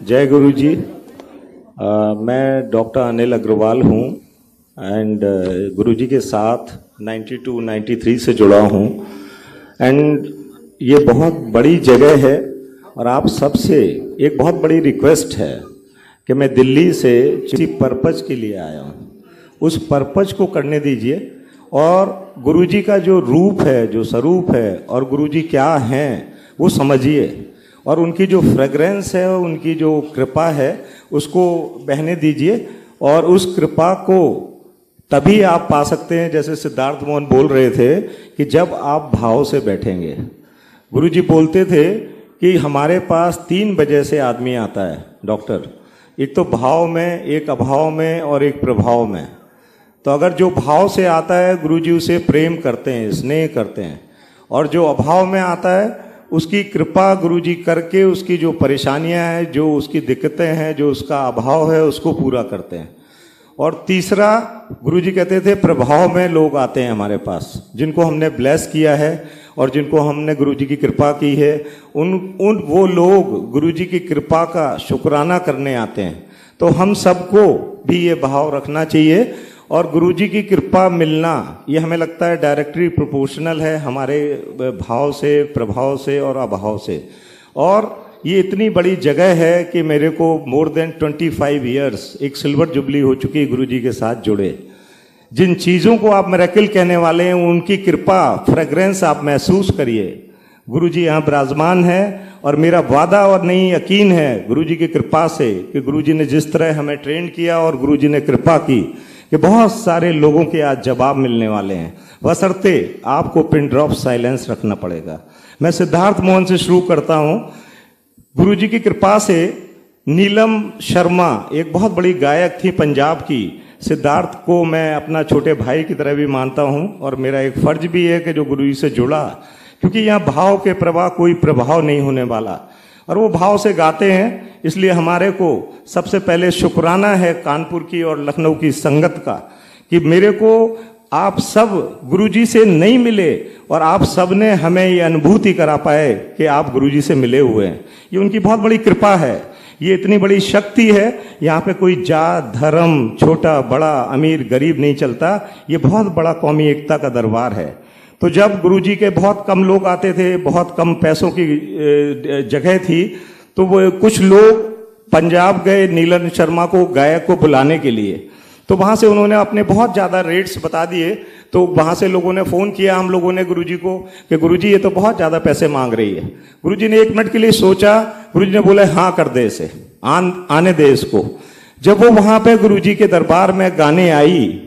जय गुरु जी। मैं डॉक्टर अनिल अग्रवाल हूँ एंड गुरु जी के साथ 92-93 से जुड़ा हूँ एंड ये बहुत बड़ी जगह है और आप सबसे एक बहुत बड़ी रिक्वेस्ट है कि मैं दिल्ली से किसी पर्पज के लिए आया हूँ, उस पर्पज को करने दीजिए और गुरु जी का जो रूप है, जो स्वरूप है और गुरु जी क्या हैं वो समझिए और उनकी जो फ्रेग्रेंस है, उनकी जो कृपा है उसको बहने दीजिए और उस कृपा को तभी आप पा सकते हैं, जैसे सिद्धार्थ मोहन बोल रहे थे कि जब आप भाव से बैठेंगे। गुरु जी बोलते थे कि हमारे पास 3 वजह से आदमी आता है डॉक्टर, एक तो भाव में, एक अभाव में और एक प्रभाव में। तो अगर जो भाव से आता है गुरु जी उसे प्रेम करते हैं, स्नेह करते हैं, और जो अभाव में आता है उसकी कृपा गुरु जी करके उसकी जो परेशानियां हैं, जो उसकी दिक्कतें हैं, जो उसका अभाव है उसको पूरा करते हैं। और तीसरा गुरु जी कहते थे प्रभाव में लोग आते हैं हमारे पास, जिनको हमने ब्लेस किया है और जिनको हमने गुरु जी की कृपा की है, उन वो लोग गुरु जी की कृपा का शुक्राना करने आते हैं। तो हम सबको भी ये भाव रखना चाहिए और गुरु जी की कृपा मिलना ये हमें लगता है डायरेक्टली प्रोपोर्शनल है हमारे भाव से, प्रभाव से और अभाव से। और ये इतनी बड़ी जगह है कि मेरे को मोर देन 25 ईयर्स, एक सिल्वर जुबली हो चुकी है गुरु जी के साथ जुड़े। जिन चीज़ों को आप मिरेकल कहने वाले हैं उनकी कृपा, फ्रेग्रेंस आप महसूस करिए। गुरु जी यहाँ विराजमान है और मेरा वादा और नहीं यकीन है गुरु जी की कृपा से कि गुरु जी ने जिस तरह हमें ट्रेन किया और गुरु जी ने कृपा की कि बहुत सारे लोगों के आज जवाब मिलने वाले हैं, बशर्ते आपको पिन ड्रॉप साइलेंस रखना पड़ेगा। मैं सिद्धार्थ मोहन से शुरू करता हूँ। गुरु जी की कृपा से नीलम शर्मा एक बहुत बड़ी गायक थी पंजाब की। सिद्धार्थ को मैं अपना छोटे भाई की तरह भी मानता हूँ और मेरा एक फर्ज भी है कि जो गुरु जी से जुड़ा, क्योंकि यहाँ भाव के प्रवाह कोई प्रभाव नहीं होने वाला और वो भाव से गाते हैं। इसलिए हमारे को सबसे पहले शुक्राना है कानपुर की और लखनऊ की संगत का कि मेरे को आप सब गुरुजी से नहीं मिले और आप सब ने हमें ये अनुभूति करा पाए कि आप गुरुजी से मिले हुए हैं। ये उनकी बहुत बड़ी कृपा है, ये इतनी बड़ी शक्ति है। यहाँ पे कोई जात, धर्म, छोटा बड़ा, अमीर गरीब नहीं चलता। ये बहुत बड़ा कौमी एकता का दरबार है। तो जब गुरुजी के बहुत कम लोग आते थे, बहुत कम पैसों की जगह थी, तो वो कुछ लोग पंजाब गए नीलम शर्मा को, गायक को बुलाने के लिए। तो वहाँ से उन्होंने अपने बहुत ज़्यादा रेट्स बता दिए। तो वहाँ से लोगों ने फ़ोन किया हम लोगों ने गुरुजी को कि गुरुजी ये तो बहुत ज़्यादा पैसे मांग रही है। गुरुजी ने 1 मिनट के लिए सोचा, गुरुजी ने बोला हाँ कर दे इसे, आने दे इसको। जब वो वहाँ पे गुरुजी के दरबार में गाने आई,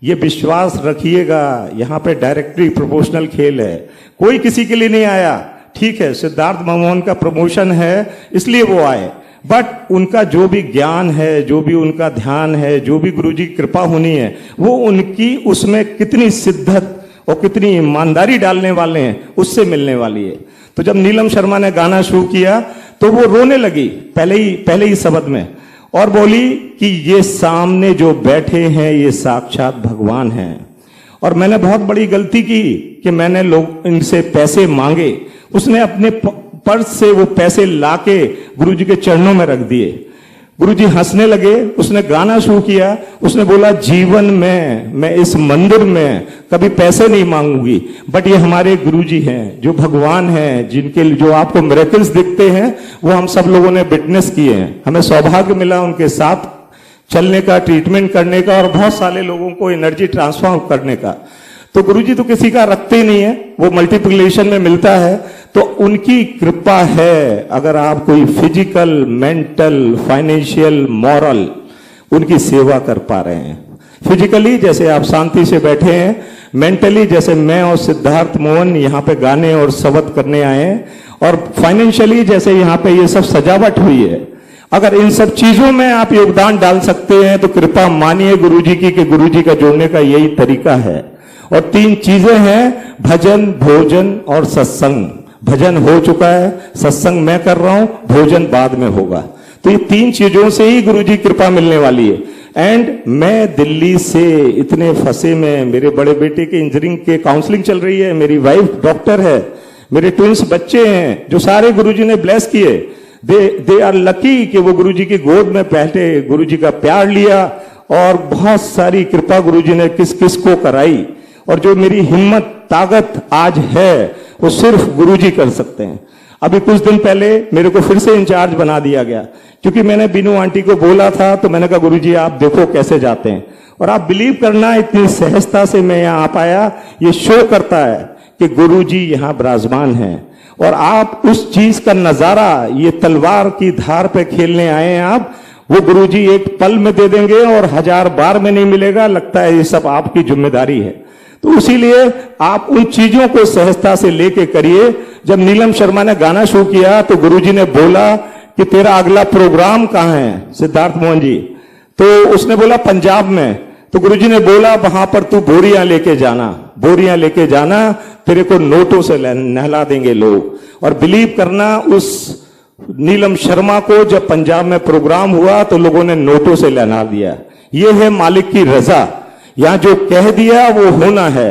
ये विश्वास रखिएगा यहाँ पे डायरेक्टली प्रोपोर्शनल खेल है, कोई किसी के लिए नहीं आया। ठीक है, सिद्धार्थ मोहन का प्रमोशन है इसलिए वो आए, बट उनका जो भी ज्ञान है, जो भी उनका ध्यान है, जो भी गुरु जी की कृपा होनी है, वो उनकी उसमें कितनी शिद्दत और कितनी ईमानदारी डालने वाले हैं उससे मिलने वाली है। तो जब नीलम शर्मा ने गाना शुरू किया तो वो रोने लगी पहले ही शब्द में और बोली कि ये सामने जो बैठे हैं ये साक्षात भगवान हैं। और मैंने बहुत बड़ी गलती की कि मैंने लोग इनसे पैसे मांगे। उसने अपने पर्स से वो पैसे लाके गुरुजी के चरणों में रख दिए। गुरुजी हंसने लगे, उसने गाना शुरू किया। उसने बोला जीवन में मैं इस मंदिर में कभी पैसे नहीं मांगूंगी, बट ये हमारे गुरुजी हैं जो भगवान हैं, जिनके जो आपको मिरेकल्स दिखते हैं वो हम सब लोगों ने विटनेस किए हैं। हमें सौभाग्य मिला उनके साथ चलने का, ट्रीटमेंट करने का और बहुत सारे लोगों को एनर्जी ट्रांसफर करने का। तो गुरुजी तो किसी का रखते ही नहीं है, वो मल्टीप्लिकेशन में मिलता है। तो उनकी कृपा है। अगर आप कोई फिजिकल, मेंटल, फाइनेंशियल, मॉरल उनकी सेवा कर पा रहे हैं, फिजिकली जैसे आप शांति से बैठे हैं, मेंटली जैसे मैं और सिद्धार्थ मोहन यहाँ पे गाने और शब्द करने आए हैं, और फाइनेंशियली जैसे यहाँ पे ये सब सजावट हुई है, अगर इन सब चीजों में आप योगदान डाल सकते हैं तो कृपा मानिए गुरुजी की कि गुरुजी का जोड़ने का यही तरीका है। और 3 चीजें हैं, भजन, भोजन और सत्संग। भजन हो चुका है, सत्संग मैं कर रहा हूं, भोजन बाद में होगा। तो ये 3 चीजों से ही गुरुजी कृपा मिलने वाली है। एंड मैं दिल्ली से इतने फंसे में, मेरे बड़े बेटे के इंजीनियरिंग के काउंसलिंग चल रही है, मेरी वाइफ डॉक्टर है, मेरे ट्विंस बच्चे हैं जो सारे गुरुजी ने ब्लेस किए। दे आर लकी कि वो गुरुजी की गोद में बैठे, गुरुजी का प्यार लिया, और बहुत सारी कृपा गुरुजी ने किस किस को कराई। और जो मेरी हिम्मत ताकत आज है वो सिर्फ गुरुजी कर सकते हैं। अभी कुछ दिन पहले मेरे को फिर से इंचार्ज बना दिया गया, क्योंकि मैंने बीनू आंटी को बोला था, तो मैंने कहा गुरुजी आप देखो कैसे जाते हैं। और आप बिलीव करना, इतनी सहजता से मैं यहाँ आ पाया, ये शो करता है कि गुरुजी यहाँ विराजमान हैं। और आप उस चीज का नजारा, ये तलवार की धार पे खेलने आए हैं आप, वो गुरुजी एक पल में दे देंगे और 1000 बार में नहीं मिलेगा। लगता है ये सब आपकी जिम्मेदारी है। तो इसीलिए आप उन चीजों को सहजता से लेके करिए। जब नीलम शर्मा ने गाना शुरू किया तो गुरुजी ने बोला कि तेरा अगला प्रोग्राम कहाँ है सिद्धार्थ मोहन जी, तो उसने बोला पंजाब में। तो गुरुजी ने बोला वहां पर तू बोरियां लेके जाना, बोरियां लेके जाना, तेरे को नोटों से नहला देंगे लोग। और बिलीव करना, उस नीलम शर्मा को जब पंजाब में प्रोग्राम हुआ तो लोगों ने नोटों से नहला दिया। ये है मालिक की रजा। यहां जो कह दिया वो होना है।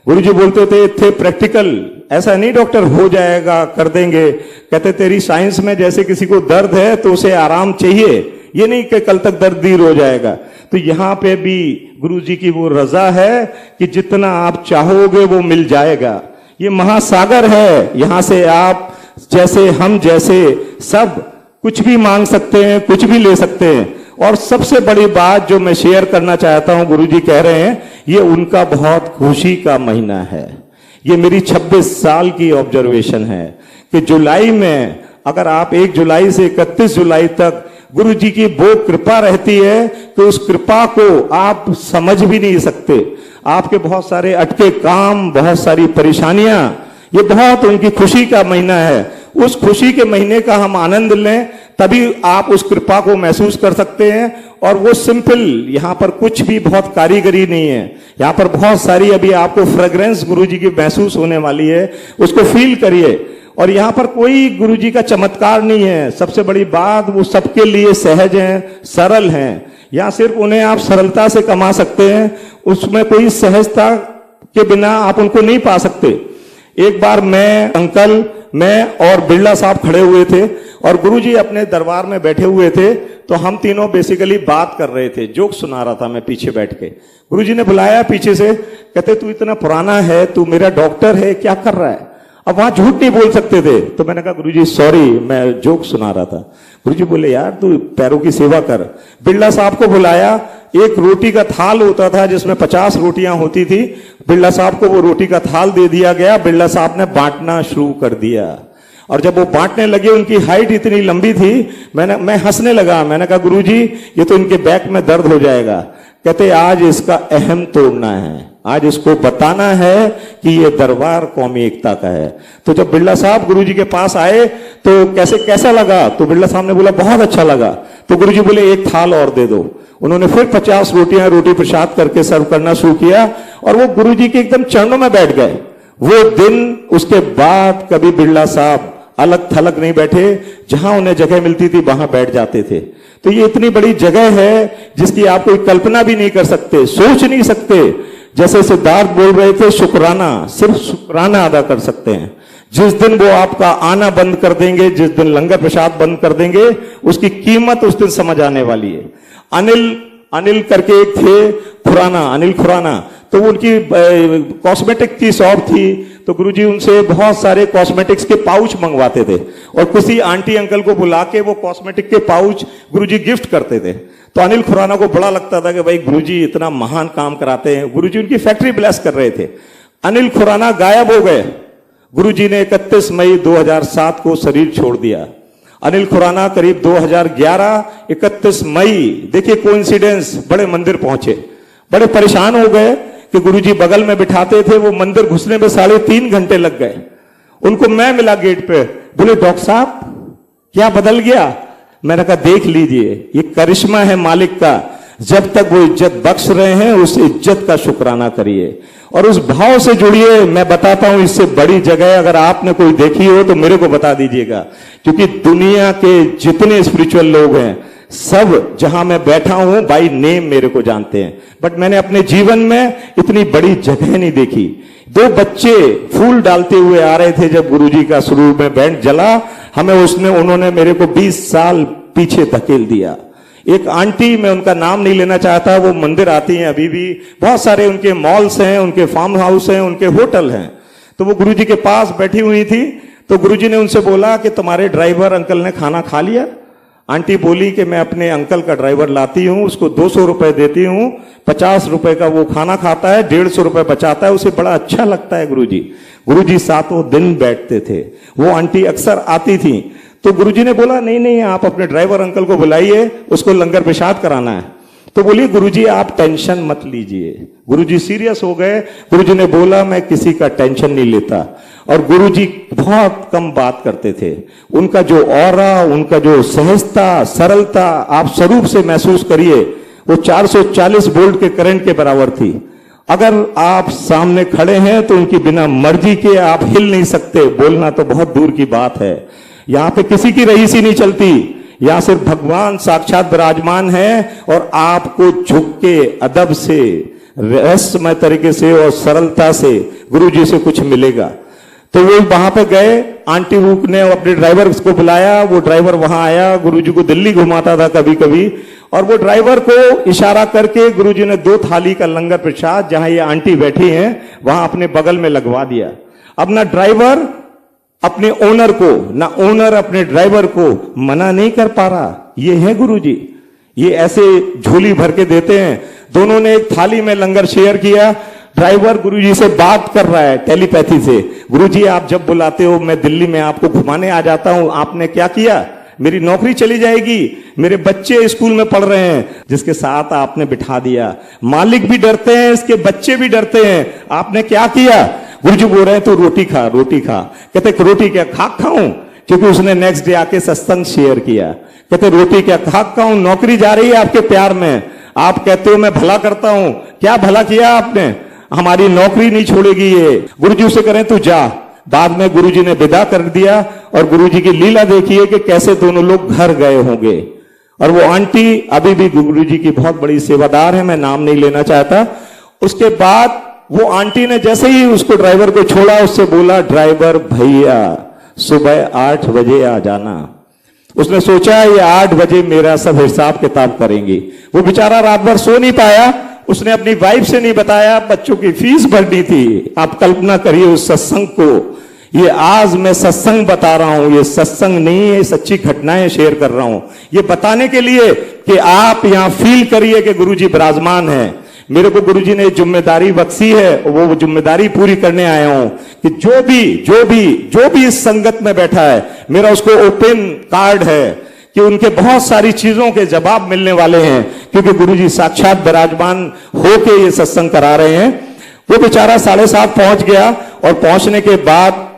गुरुजी बोलते थे प्रैक्टिकल, ऐसा नहीं डॉक्टर हो जाएगा कर देंगे। कहते तेरी साइंस में जैसे किसी को दर्द है तो उसे आराम चाहिए, ये नहीं कि कल तक दर्द दूर हो जाएगा। तो यहां पे भी गुरुजी की वो रजा है कि जितना आप चाहोगे वो मिल जाएगा। ये महासागर है, यहां से आप जैसे हम जैसे सब कुछ भी मांग सकते हैं, कुछ भी ले सकते हैं। और सबसे बड़ी बात जो मैं शेयर करना चाहता हूं, गुरुजी कह रहे हैं ये उनका बहुत खुशी का महीना है। ये मेरी 26 साल की ऑब्जर्वेशन है कि जुलाई में, अगर आप 1 जुलाई से 31 जुलाई तक गुरुजी की वो कृपा रहती है तो उस कृपा को आप समझ भी नहीं सकते। आपके बहुत सारे अटके काम, बहुत सारी परेशानियां, ये बहुत उनकी खुशी का महीना है। उस खुशी के महीने का हम आनंद लें, तभी आप उस कृपा को महसूस कर सकते हैं। और वो सिंपल, यहाँ पर कुछ भी बहुत कारीगरी नहीं है। यहाँ पर बहुत सारी अभी आपको फ्रेग्रेंस गुरुजी की महसूस होने वाली है, उसको फील करिए। और यहाँ पर कोई गुरुजी का चमत्कार नहीं है। सबसे बड़ी बात, वो सबके लिए सहज हैं, सरल हैं। यहाँ सिर्फ उन्हें आप सरलता से कमा सकते हैं, उसमें कोई सहजता के बिना आप उनको नहीं पा सकते। एक बार मैं और बिरला साहब खड़े हुए थे और गुरुजी अपने दरबार में बैठे हुए थे, तो हम तीनों बेसिकली बात कर रहे थे, जोक सुना रहा था मैं पीछे बैठ के। गुरुजी ने बुलाया पीछे से, कहते तू इतना पुराना है, तू मेरा डॉक्टर है, क्या कर रहा है? अब वहां झूठ नहीं बोल सकते थे, तो मैंने कहा गुरुजी सॉरी, मैं जोक सुना रहा था। गुरुजी बोले यार तू पैरों की सेवा कर। बिरला साहब को बुलाया, एक रोटी का थाल होता था जिसमें 50 रोटियां होती थी। बिरला साहब को वो रोटी का थाल दे दिया गया। बिरला साहब ने बांटना शुरू कर दिया, और जब वो बांटने लगे, उनकी हाइट इतनी लंबी थी, मैं हंसने लगा। मैंने कहा गुरुजी ये तो इनके बैक में दर्द हो जाएगा। कहते आज इसका अहम तोड़ना है, आज इसको बताना है कि ये दरबार कौमी एकता का है। तो जब बिरला साहब गुरुजी के पास आए तो कैसा लगा? तो बिरला साहब ने बोला बहुत अच्छा लगा। तो गुरुजी बोले एक थाल और दे दो। उन्होंने फिर 50 रोटियां रोटी प्रसाद करके सर्व करना शुरू किया, और वो गुरुजी के एकदम चरणों में बैठ गए। वो दिन, उसके बाद कभी बिरला साहब अलग थलग नहीं बैठे, जहां उन्हें जगह मिलती थी वहां बैठ जाते थे। तो ये इतनी बड़ी जगह है जिसकी आप कोई कल्पना भी नहीं कर सकते, सोच नहीं सकते। जैसे सिद्धार्थ बोल रहे थे, शुक्राना, सिर्फ शुक्राना अदा कर सकते हैं। जिस दिन वो आपका आना बंद कर देंगे, जिस दिन लंगर प्रसाद बंद कर देंगे, उसकी कीमत उस दिन समझ आने वाली है। अनिल करके एक थे खुराना, अनिल खुराना, तो उनकी कॉस्मेटिक की शॉप थी। तो गुरुजी उनसे बहुत सारे कॉस्मेटिक्स के पाउच मंगवाते थे, और किसी आंटी अंकल को बुला के वो कॉस्मेटिक के पाउच गुरुजी गिफ्ट करते थे। तो अनिल खुराना को बड़ा लगता था कि भाई गुरुजी इतना महान काम कराते हैं। गुरुजी उनकी फैक्ट्री ब्लेस कर रहे थे। अनिल खुराना गायब हो गए। गुरुजी ने 31 मई 2007 को शरीर छोड़ दिया। अनिल खुराना करीब 2011 31 मई, देखिए कोइंसिडेंस, बड़े मंदिर पहुंचे। बड़े परेशान हो गए कि गुरुजी बगल में बिठाते थे, वो मंदिर घुसने में 3.5 घंटे लग गए। उनको मैं मिला गेट पे, बोले डॉक्टर साहब क्या बदल गया? मैंने कहा देख लीजिए, ये करिश्मा है मालिक का। जब तक वो इज्जत बख्श रहे हैं, उस इज्जत का शुक्राना करिए और उस भाव से जुड़िए। मैं बताता हूं, इससे बड़ी जगह अगर आपने कोई देखी हो तो मेरे को बता दीजिएगा, क्योंकि दुनिया के जितने स्पिरिचुअल लोग हैं सब, जहां मैं बैठा हूं, बाय नेम मेरे को जानते हैं, बट मैंने अपने जीवन में इतनी बड़ी जगह नहीं देखी। 2 बच्चे फूल डालते हुए आ रहे थे जब गुरुजी का शुरू में बैंड जला, हमें उन्होंने मेरे को 20 साल पीछे धकेल दिया। एक आंटी, मैं उनका नाम नहीं लेना चाहता, वो मंदिर आती हैं अभी भी, बहुत सारे उनके मॉल्स हैं, उनके फार्म हाउस हैं, उनके होटल हैं। तो वो गुरुजी के पास बैठी हुई थी, तो गुरुजी ने उनसे बोला कि तुम्हारे ड्राइवर अंकल ने खाना खा लिया? आंटी बोली कि मैं अपने अंकल का ड्राइवर लाती हूं, उसको 200 रुपए देती हूं, 50 रुपए का वो खाना खाता है, 150 रुपए बचाता है, उसे बड़ा अच्छा लगता है गुरुजी। गुरुजी सातों दिन बैठते थे, वो आंटी अक्सर आती थी। तो गुरुजी ने बोला नहीं नहीं, आप अपने ड्राइवर अंकल को बुलाइए, उसको लंगर पेशाब कराना है। तो बोली गुरुजी आप टेंशन मत लीजिए। गुरुजी सीरियस हो गए। गुरुजी ने बोला मैं किसी का टेंशन नहीं लेता। और गुरुजी बहुत कम बात करते थे। उनका जो ऑरा, उनका जो सहजता, सरलता आप स्वरूप से महसूस करिए, वो 440 वोल्ट के करंट के बराबर थी। अगर आप सामने खड़े हैं तो उनकी बिना मर्जी के आप हिल नहीं सकते, बोलना तो बहुत दूर की बात है। यहां पे किसी की रईसी नहीं चलती, यहां सिर्फ भगवान साक्षात विराजमान है और आपको झुक के अदब से, रहस्यमय तरीके से और सरलता से गुरुजी से कुछ मिलेगा। तो वो वहां पे गए, आंटी रूप ने अपने ड्राइवर को बुलाया, वो ड्राइवर वहां आया, गुरुजी को दिल्ली घुमाता था कभी कभी, और वो ड्राइवर को इशारा करके गुरुजी ने 2 थाली का लंगर प्रसाद जहां ये आंटी बैठी हैं वहां अपने बगल में लगवा दिया। अब ना ड्राइवर अपने ओनर को, ना ओनर अपने ड्राइवर को मना नहीं कर पा रहा। ये है गुरुजी, ये ऐसे झोली भर के देते हैं। दोनों ने एक थाली में लंगर शेयर किया। ड्राइवर गुरुजी से बात कर रहा है टेलीपैथी से, गुरुजी आप जब बुलाते हो मैं दिल्ली में आपको घुमाने आ जाता हूं, आपने क्या किया? मेरी नौकरी चली जाएगी, मेरे बच्चे स्कूल में पढ़ रहे हैं, जिसके साथ आपने बिठा दिया। मालिक भी डरते हैं, इसके बच्चे भी डरते हैं, आपने क्या किया? गुरुजी बोल रहे हैं तो रोटी खा, रोटी खा। कहते रोटी क्या खाक खाऊं? क्योंकि उसने नेक्स्ट डे आके सत्संग शेयर किया। कहते रोटी क्या खाक खाऊं? नौकरी जा रही है आपके प्यार में, आप कहते हो मैं भला करता हूं, क्या भला किया आपने? हमारी नौकरी नहीं छोड़ेगी ये। गुरुजी उसे करें तू जा। बाद में गुरुजी ने विदा कर दिया और गुरुजी की लीला देखिए कि कैसे दोनों लोग घर गए होंगे। और वो आंटी अभी भी गुरुजी की बहुत बड़ी सेवादार है, मैं नाम नहीं लेना चाहता। उसके बाद वो आंटी ने जैसे ही उसको ड्राइवर को छोड़ा, उससे बोला ड्राइवर भैया सुबह 8 बजे आ जाना। उसने सोचा ये 8 बजे मेरा सब हिसाब किताब करेंगी। वो बेचारा रात भर सो नहीं पाया। उसने अपनी वाइफ से नहीं बताया, बच्चों की फीस भरनी थी। आप कल्पना करिए उस सत्संग को। ये आज मैं सत्संग बता रहा हूं, ये सत्संग नहीं है, सच्ची घटनाएं शेयर कर रहा हूं, ये बताने के लिए कि आप यहां फील करिए कि गुरुजी विराजमान है। मेरे को गुरुजी ने जिम्मेदारी बख्शी है, वो जिम्मेदारी पूरी करने आया हूं कि जो भी इस संगत में बैठा है, मेरा उसको ओपन कार्ड है कि उनके बहुत सारी चीजों के जवाब मिलने वाले हैं, क्योंकि गुरुजी साक्षात विराजमान होके ये सत्संग करा रहे हैं। वो बेचारा 7:30 पहुंच गया और पहुंचने के बाद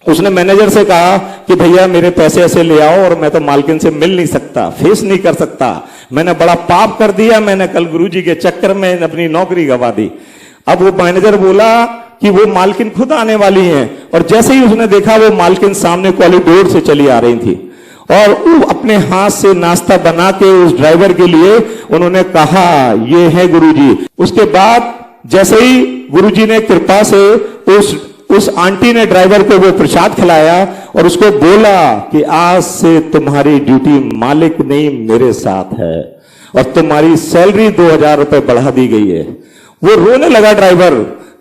उसने मैनेजर से कहा कि भैया मेरे पैसे ऐसे ले आओ, और मैं तो मालकिन से मिल नहीं सकता, फेस नहीं कर सकता, मैंने बड़ा पाप कर दिया, मैंने कल गुरुजी के चक्कर में अपनी नौकरी गंवा दी। अब वो मैनेजर बोला कि वो मालकिन खुद आने वाली हैं, और जैसे ही उसने देखा वो मालकिन सामने कॉरिडोर से चली आ रही थी और अपने हाथ से नाश्ता बना के उस ड्राइवर के लिए उन्होंने कहा ये है गुरुजी। उसके बाद जैसे ही गुरुजी ने कृपा से उस आंटी ने ड्राइवर को वो प्रसाद खिलाया और उसको बोला कि आज से तुम्हारी ड्यूटी मालिक नहीं मेरे साथ है, और तुम्हारी सैलरी 2000 रुपए बढ़ा दी गई है। वो रोने लगा ड्राइवर,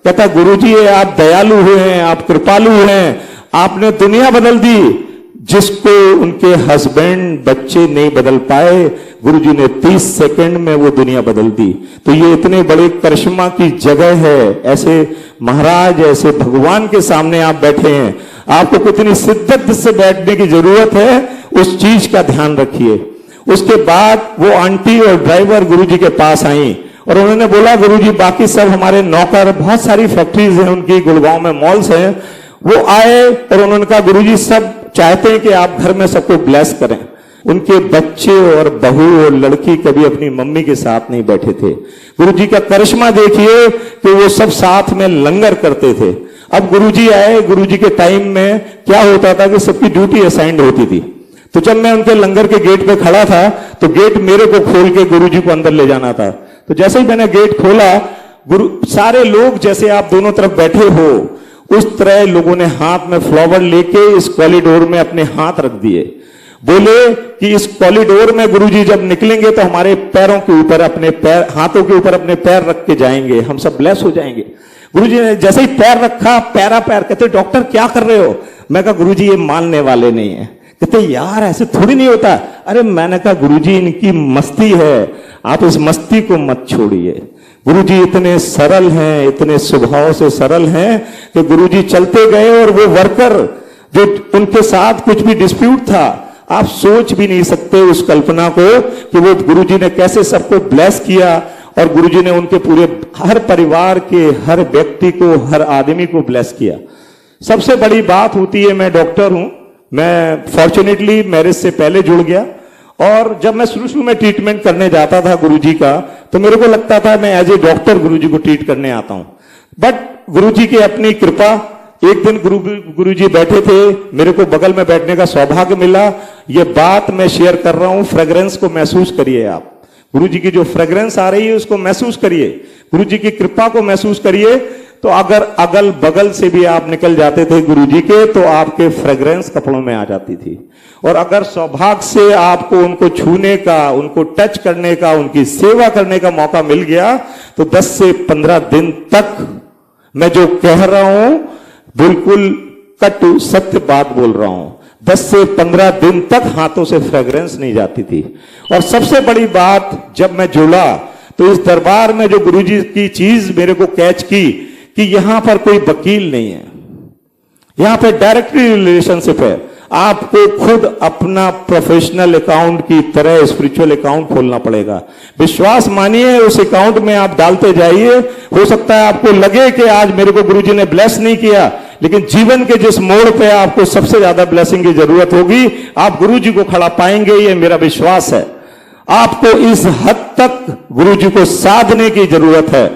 कहता गुरुजी आप दयालु हैं, आप कृपालु हैं, आपने दुनिया बदल दी। जिसको उनके हस्बैंड बच्चे नहीं बदल पाए, गुरुजी ने 30 सेकंड में वो दुनिया बदल दी। तो ये इतने बड़े करिश्मा की जगह है। ऐसे महाराज, ऐसे भगवान के सामने आप बैठे हैं, आपको कितनी शिद्दत से बैठने की जरूरत है, उस चीज का ध्यान रखिए। उसके बाद वो आंटी और ड्राइवर गुरुजी के पास आई और उन्होंने बोला गुरुजी बाकी सब हमारे नौकर, बहुत सारी फैक्ट्रीज हैं उनकी, गुड़गांव में मॉल्स हैं, वो आए और उन्होंने कहा गुरुजी सब चाहते हैं कि आप घर में सबको ब्लेस करें। उनके बच्चे और बहू और लड़की कभी अपनी मम्मी के साथ नहीं बैठे थे। गुरुजी का करिश्मा देखिए कि वो सब साथ में लंगर करते थे। अब गुरुजी आए, गुरुजी के टाइम में क्या होता था कि सबकी ड्यूटी असाइंड होती थी। तो जब मैं उनके लंगर के गेट पे खड़ा था तो गेट मेरे को खोल के गुरुजी को अंदर ले जाना था। तो जैसे ही मैंने गेट खोला, सारे लोग जैसे आप दोनों तरफ बैठे हो, उस तरह लोगों ने हाथ में फ्लावर लेके इस कॉरिडोर में अपने हाथ रख दिए, बोले कि इस कॉरिडोर में गुरुजी जब निकलेंगे तो हमारे पैरों के ऊपर अपने पैर, हाथों के ऊपर अपने पैर रख के जाएंगे, हम सब ब्लेस हो जाएंगे। गुरुजी ने जैसे ही पैर रखा, पैरा पैर, कहते डॉक्टर क्या कर रहे हो? मैं कहा गुरुजी ये मानने वाले नहीं है। कहते यार ऐसे थोड़ी नहीं होता। अरे मैंने कहा गुरुजी इनकी मस्ती है, आप इस मस्ती को मत छोड़िए। गुरुजी इतने सरल हैं, इतने स्वभाव से सरल हैं कि गुरुजी चलते गए और वो वर्कर जो उनके साथ कुछ भी डिस्प्यूट था, आप सोच भी नहीं सकते उस कल्पना को कि वो गुरुजी ने कैसे सबको ब्लेस किया और गुरुजी ने उनके पूरे हर परिवार के हर व्यक्ति को, हर आदमी को ब्लेस किया। सबसे बड़ी बात होती है, मैं डॉक्टर हूं, मैं फॉर्चुनेटली मैरिज से पहले जुड़ गया और जब मैं शुरू में ट्रीटमेंट करने जाता था गुरुजी का, तो मेरे को लगता था मैं एज ए डॉक्टर गुरुजी को ट्रीट करने आता हूं। बट गुरुजी की अपनी कृपा, एक दिन गुरुजी बैठे थे, मेरे को बगल में बैठने का सौभाग्य मिला। ये बात मैं शेयर कर रहा हूं, फ्रेग्रेंस को महसूस करिए आप, गुरुजी की जो फ्रेग्रेंस आ रही है उसको महसूस करिए, गुरुजी की कृपा को महसूस करिए। तो अगर अगल बगल से भी आप निकल जाते थे गुरुजी के, तो आपके फ्रेग्रेंस कपड़ों में आ जाती थी। और अगर सौभाग्य से आपको उनको छूने का, उनको टच करने का, उनकी सेवा करने का मौका मिल गया, तो 10 से 15 दिन तक मैं जो कह रहा हूं बिल्कुल कटु सत्य बात बोल रहा हूं, 10 से 15 दिन तक हाथों से फ्रेग्रेंस नहीं जाती थी। और सबसे बड़ी बात, जब मैं जुड़ा तो इस दरबार में जो गुरुजी की चीज मेरे को कैच की कि यहां पर कोई वकील नहीं है, यहां पे डायरेक्टली रिलेशनशिप है। आपको खुद अपना प्रोफेशनल अकाउंट की तरह स्पिरिचुअल अकाउंट खोलना पड़ेगा। विश्वास मानिए, उस अकाउंट में आप डालते जाइए। हो सकता है आपको लगे कि आज मेरे को गुरुजी ने ब्लेस नहीं किया, लेकिन जीवन के जिस मोड़ पे आपको सबसे ज्यादा ब्लेसिंग की जरूरत होगी, आप गुरुजी को खड़ा पाएंगे, ये मेरा विश्वास है। आपको इस हद तक गुरुजी को साधने की जरूरत है।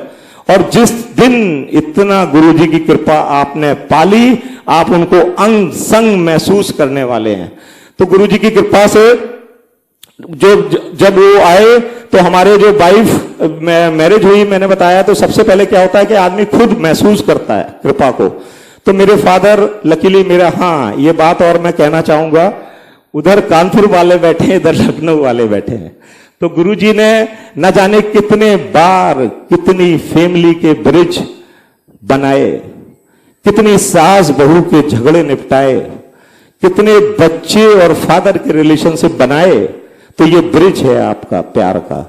और जिस दिन इतना गुरुजी की कृपा आपने पाली, आप उनको अंग संग महसूस करने वाले हैं। तो गुरुजी की कृपा से जब वो आए तो हमारे जो वाइफ मैरिज हुई, मैंने बताया, तो सबसे पहले क्या होता है कि आदमी खुद महसूस करता है कृपा को। तो मेरे फादर लकीली मेरा, हाँ ये बात और मैं कहना चाहूंगा, उधर कानपुर वाले बैठे हैं, इधर लखनऊ वाले बैठे हैं। तो गुरुजी ने न जाने कितने बार कितनी फैमिली के ब्रिज बनाए, कितनी सास बहू के झगड़े निपटाए, कितने बच्चे और फादर के रिलेशनशिप बनाए। तो ये ब्रिज है आपका प्यार का।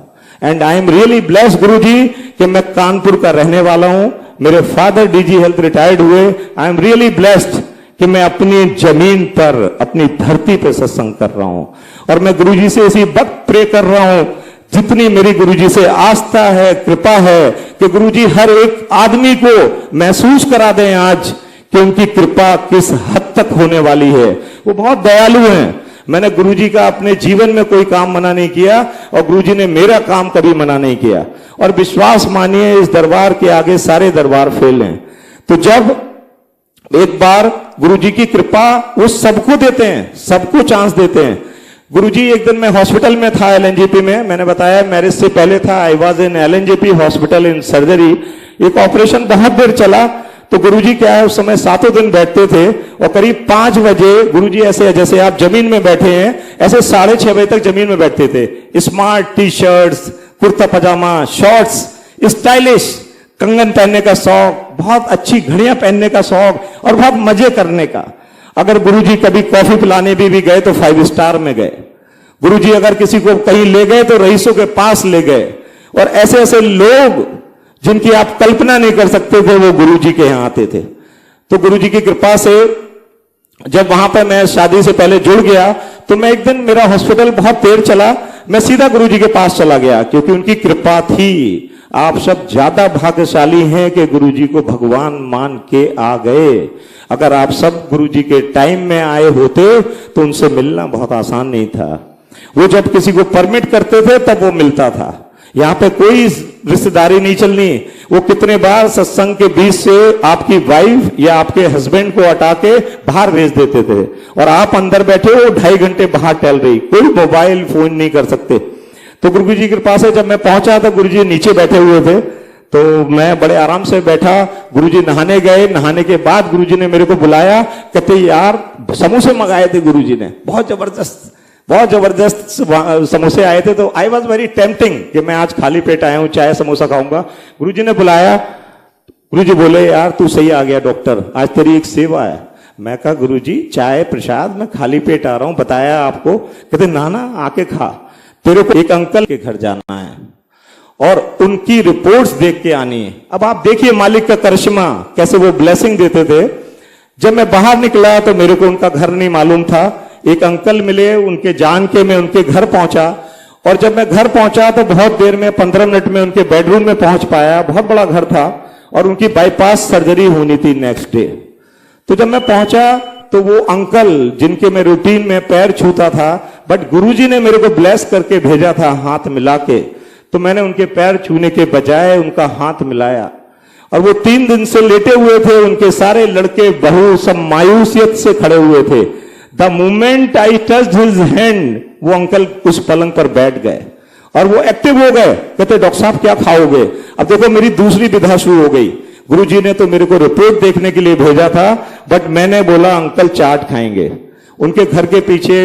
And I am really blessed Guruji कि मैं कानपुर का रहने वाला हूं, मेरे फादर डीजी हेल्थ रिटायर्ड हुए। आई एम रियली ब्लेस्ड कि मैं अपनी जमीन पर, अपनी धरती पे सत्संग कर रहा हूं। और मैं गुरुजी से इसी वक्त प्रे कर रहा हूं, जितनी मेरी गुरुजी से आस्था है, कृपा है, कि गुरुजी हर एक आदमी को महसूस करा दें आज कि उनकी कृपा किस हद तक होने वाली है। वो बहुत दयालु हैं। मैंने गुरुजी का अपने जीवन में कोई काम मना नहीं किया और गुरुजी ने मेरा काम कभी मना नहीं किया। और विश्वास मानिए, इस दरबार के आगे सारे दरबार फेल हैं। तो जब एक बार गुरुजी की कृपा वो सबको देते हैं, सबको चांस देते हैं। गुरुजी, एक दिन मैं हॉस्पिटल में था एलएनजेपी में, मैंने बताया मैरिज से पहले था, I was in LNJP hospital in surgery. एक ऑपरेशन बहुत देर चला। तो गुरुजी क्या है, उस समय 7 दिन बैठते थे और करीब 5 बजे गुरुजी ऐसे जैसे आप जमीन में बैठे हैं, ऐसे 6:30 बजे तक जमीन में बैठते थे। स्मार्ट टी शर्ट्स, कुर्ता पजामा, शॉर्ट्स, स्टाइलिश, कंगन पहनने का शौक, बहुत अच्छी घड़ियां पहनने का शौक और बहुत मजे करने का। अगर गुरुजी कभी कॉफी पिलाने भी गए तो 5 स्टार में गए। गुरुजी अगर किसी को कहीं ले गए तो रईसों के पास ले गए। और ऐसे ऐसे लोग जिनकी आप कल्पना नहीं कर सकते थे, वो गुरुजी के यहां आते थे। तो गुरुजी की कृपा से जब वहां पर मैं शादी से पहले जुड़ गया, तो मैं एक दिन, मेरा हॉस्पिटल बहुत देर चला, मैं सीधा गुरुजी के पास चला गया, क्योंकि उनकी कृपा थी। आप सब ज्यादा भाग्यशाली हैं कि गुरुजी को भगवान मान के आ गए। अगर आप सब गुरुजी के टाइम में आए होते तो उनसे मिलना बहुत आसान नहीं था। वो जब किसी को परमिट करते थे तब वो मिलता था। यहां पे कोई रिश्तेदारी नहीं चलनी। वो कितने बार सत्संग के बीच से आपकी वाइफ या आपके हस्बैंड को हटा के बाहर भेज देते थे और आप अंदर बैठे हो, 2.5 घंटे बाहर टहल रही, कोई मोबाइल फोन नहीं कर सकते। तो गुरुजी की कृपा से जब मैं पहुंचा तो गुरुजी नीचे बैठे हुए थे। तो मैं बड़े आराम से बैठा, गुरुजी नहाने गए, नहाने के बाद गुरुजी ने मेरे को बुलाया, कहते यार समोसे मंगाए थे गुरुजी ने, बहुत जबरदस्त समोसे आए थे। तो आई वॉज वेरी टेम्पटिंग कि मैं आज खाली पेट आया हूं, चाय समोसा खाऊंगा। गुरुजी ने बुलाया, गुरुजी बोले यार तू सही आ गया डॉक्टर, आज तेरी एक सेवा है। मैं कहा गुरुजी चाय प्रसाद, मैं खाली पेट आ रहा हूं, बताया आपको। कहते ना ना आके खा, तेरे को एक अंकल के घर जाना है और उनकी रिपोर्ट्स देख के आनी है। अब आप देखिए मालिक का करिश्मा, कैसे वो ब्लेसिंग देते थे। जब मैं बाहर निकला तो मेरे को उनका घर नहीं मालूम था। एक अंकल मिले, उनके जान के मैं उनके घर पहुंचा, और जब मैं घर पहुंचा तो बहुत देर में 15 मिनट में उनके बेडरूम में पहुंच पाया। बहुत बड़ा घर था और उनकी बाईपास सर्जरी होनी थी नेक्स्ट डे। तो जब मैं पहुंचा तो वो अंकल जिनके मैं रूटीन में पैर छूता था, बट गुरुजी ने मेरे को ब्लेस करके भेजा था हाथ मिला के, तो मैंने उनके पैर छूने के बजाय उनका हाथ मिलाया। और वो 3 दिन से लेटे हुए थे, उनके सारे लड़के बहू सब मायूसियत से खड़े हुए थे। The moment I touched his hand, वो अंकल उस पलंग पर बैठ गए और वो एक्टिव हो गए। कहते डॉक्टर साहब क्या खाओगे? अब देखो मेरी दूसरी विधा शुरू हो गई। गुरुजी ने तो मेरे को रिपोर्ट देखने के लिए भेजा था, बट मैंने बोला अंकल चाट खाएंगे। उनके घर के पीछे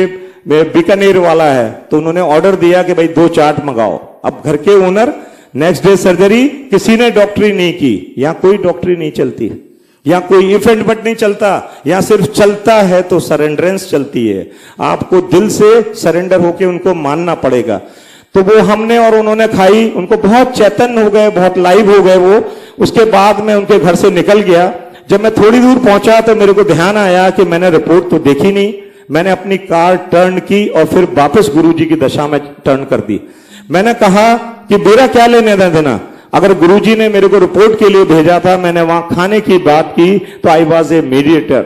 बीकानेर वाला है, तो उन्होंने ऑर्डर दिया कि भाई 2 चाट मंगाओ। अब घर के ओनर, नेक्स्ट डे सर्जरी, किसी ने डॉक्टरी नहीं की। यहां कोई डॉक्टरी नहीं चलती, यहां कोई इफ एंड बट नहीं चलता। यहां सिर्फ चलता है तो सरेंडरेंस चलती है। आपको दिल से सरेंडर होके उनको मानना पड़ेगा। तो वो हमने और उन्होंने खाई, उनको बहुत चैतन्य हो गए, बहुत लाइव हो गए वो। उसके बाद मैं उनके घर से निकल गया। जब मैं थोड़ी दूर पहुंचा तो मेरे को ध्यान आया कि मैंने रिपोर्ट तो देखी नहीं। मैंने अपनी कार टर्न की और फिर वापस गुरुजी की दशा में टर्न कर दी। मैंने कहा कि मेरा क्या लेने देना, अगर गुरुजी ने मेरे को रिपोर्ट के लिए भेजा था, मैंने वहां खाने की बात की, तो आई वॉज ए मीडिएटर,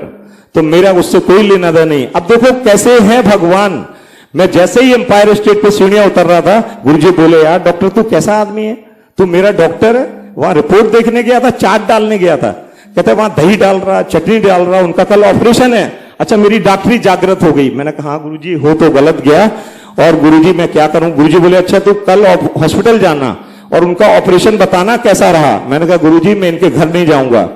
तो मेरा उससे कोई लेना देना नहीं। अब देखो कैसे है भगवान। मैं जैसे ही एम्पायर स्टेट पे सीढ़ियां उतर रहा था, गुरुजी बोले यार डॉक्टर तू कैसा आदमी है, तू मेरा डॉक्टर है। वहां रिपोर्ट देखने गया था, चाट डालने गया था। कहते वहां दही डाल रहा, चटनी डाल रहा, उनका कल ऑपरेशन है। अच्छा मेरी डॉक्टरी जागृत हो गई। मैंने कहा हाँ गुरुजी हो तो गलत गया, और गुरुजी मैं क्या करूं। गुरुजी बोले अच्छा तू कल हॉस्पिटल जाना और उनका ऑपरेशन बताना कैसा रहा। मैंने कहा गुरुजी मैं इनके घर नहीं जाऊंगा,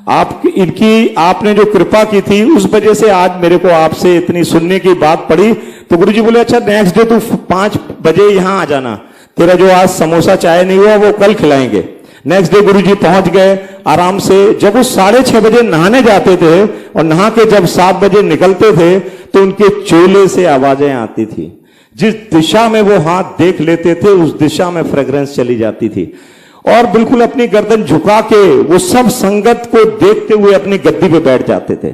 आपने जो कृपा की थी उस वजह से आज मेरे को आपसे इतनी सुनने की बात पड़ी। तो गुरुजी बोले अच्छा नेक्स्ट डे तू 5 बजे यहां आ जाना, तेरा जो आज समोसा चाय नहीं हुआ वो कल खिलाएंगे। नेक्स्ट डे गुरुजी पहुंच गए आराम से। जब वो 6:30 बजे नहाने जाते थे और नहा के जब 7 बजे निकलते थे तो उनके चोले से आवाजें आती थी। जिस दिशा में वो हाथ देख लेते थे उस दिशा में फ्रेग्रेंस चली जाती थी। और बिल्कुल अपनी गर्दन झुका के वो सब संगत को देखते हुए अपनी गद्दी पे बैठ जाते थे।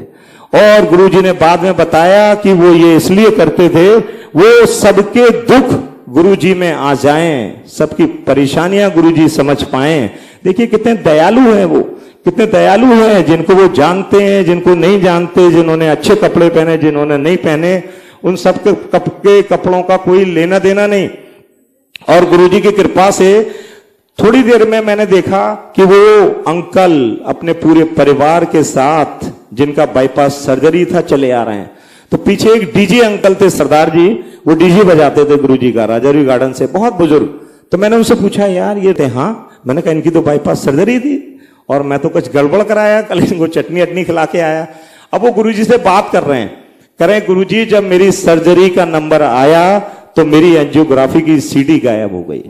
और गुरुजी ने बाद में बताया कि वो ये इसलिए करते थे, वो सबके दुख गुरुजी में आ जाएं, सबकी परेशानियां गुरुजी समझ पाएं। देखिए कितने दयालु हैं वो, कितने दयालु हैं, जिनको वो जानते हैं, जिनको नहीं जानते, जिन्होंने अच्छे कपड़े पहने, जिन्होंने नहीं पहने, उन सब के कपड़ों का कोई लेना देना नहीं। और गुरुजी की कृपा से थोड़ी देर में मैंने देखा कि वो अंकल अपने पूरे परिवार के साथ, जिनका बाईपास सर्जरी था, चले आ रहे हैं। तो पीछे एक डीजे अंकल थे, सरदार जी, वो डीजे बजाते थे गुरुजी का, राजारी गार्डन से, बहुत बुजुर्ग। तो मैंने उनसे पूछा यार ये थे? हाँ। मैंने कहा इनकी तो बाईपास सर्जरी थी और मैं तो कुछ गड़बड़ कराया, कल इनको चटनी अटनी खिला के आया। अब वो गुरुजी से बात कर रहे हैं, कह रहे हैं गुरुजी जब मेरी सर्जरी का नंबर आया तो मेरी एंजियोग्राफी की सीडी गायब हो गई,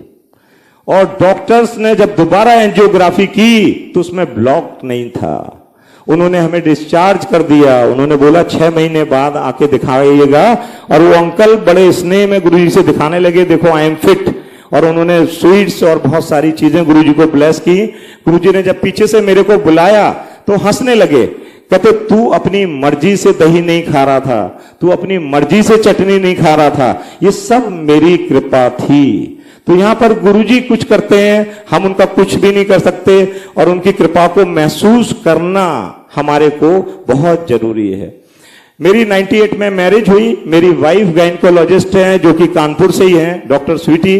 और डॉक्टर्स ने जब दोबारा एंजियोग्राफी की तो उसमें ब्लॉक नहीं था। उन्होंने हमें डिस्चार्ज कर दिया। उन्होंने बोला 6 महीने बाद आके दिखाइएगा। और वो अंकल बड़े स्नेह में गुरुजी से दिखाने लगे, देखो आई एम फिट। और उन्होंने स्वीट्स और बहुत सारी चीजें गुरुजी को ब्लेस की। गुरुजी ने जब पीछे से मेरे को बुलाया तो हंसने लगे, कहते तू अपनी मर्जी से दही नहीं खा रहा था, तू अपनी मर्जी से चटनी नहीं खा रहा था, ये सब मेरी कृपा थी। तो यहां पर गुरुजी कुछ करते हैं, हम उनका कुछ भी नहीं कर सकते, और उनकी कृपा को महसूस करना हमारे को बहुत जरूरी है। मेरी 98 में मैरिज हुई। मेरी वाइफ गायनिकोलॉजिस्ट हैं जो कि कानपुर से ही हैं, डॉक्टर स्वीटी,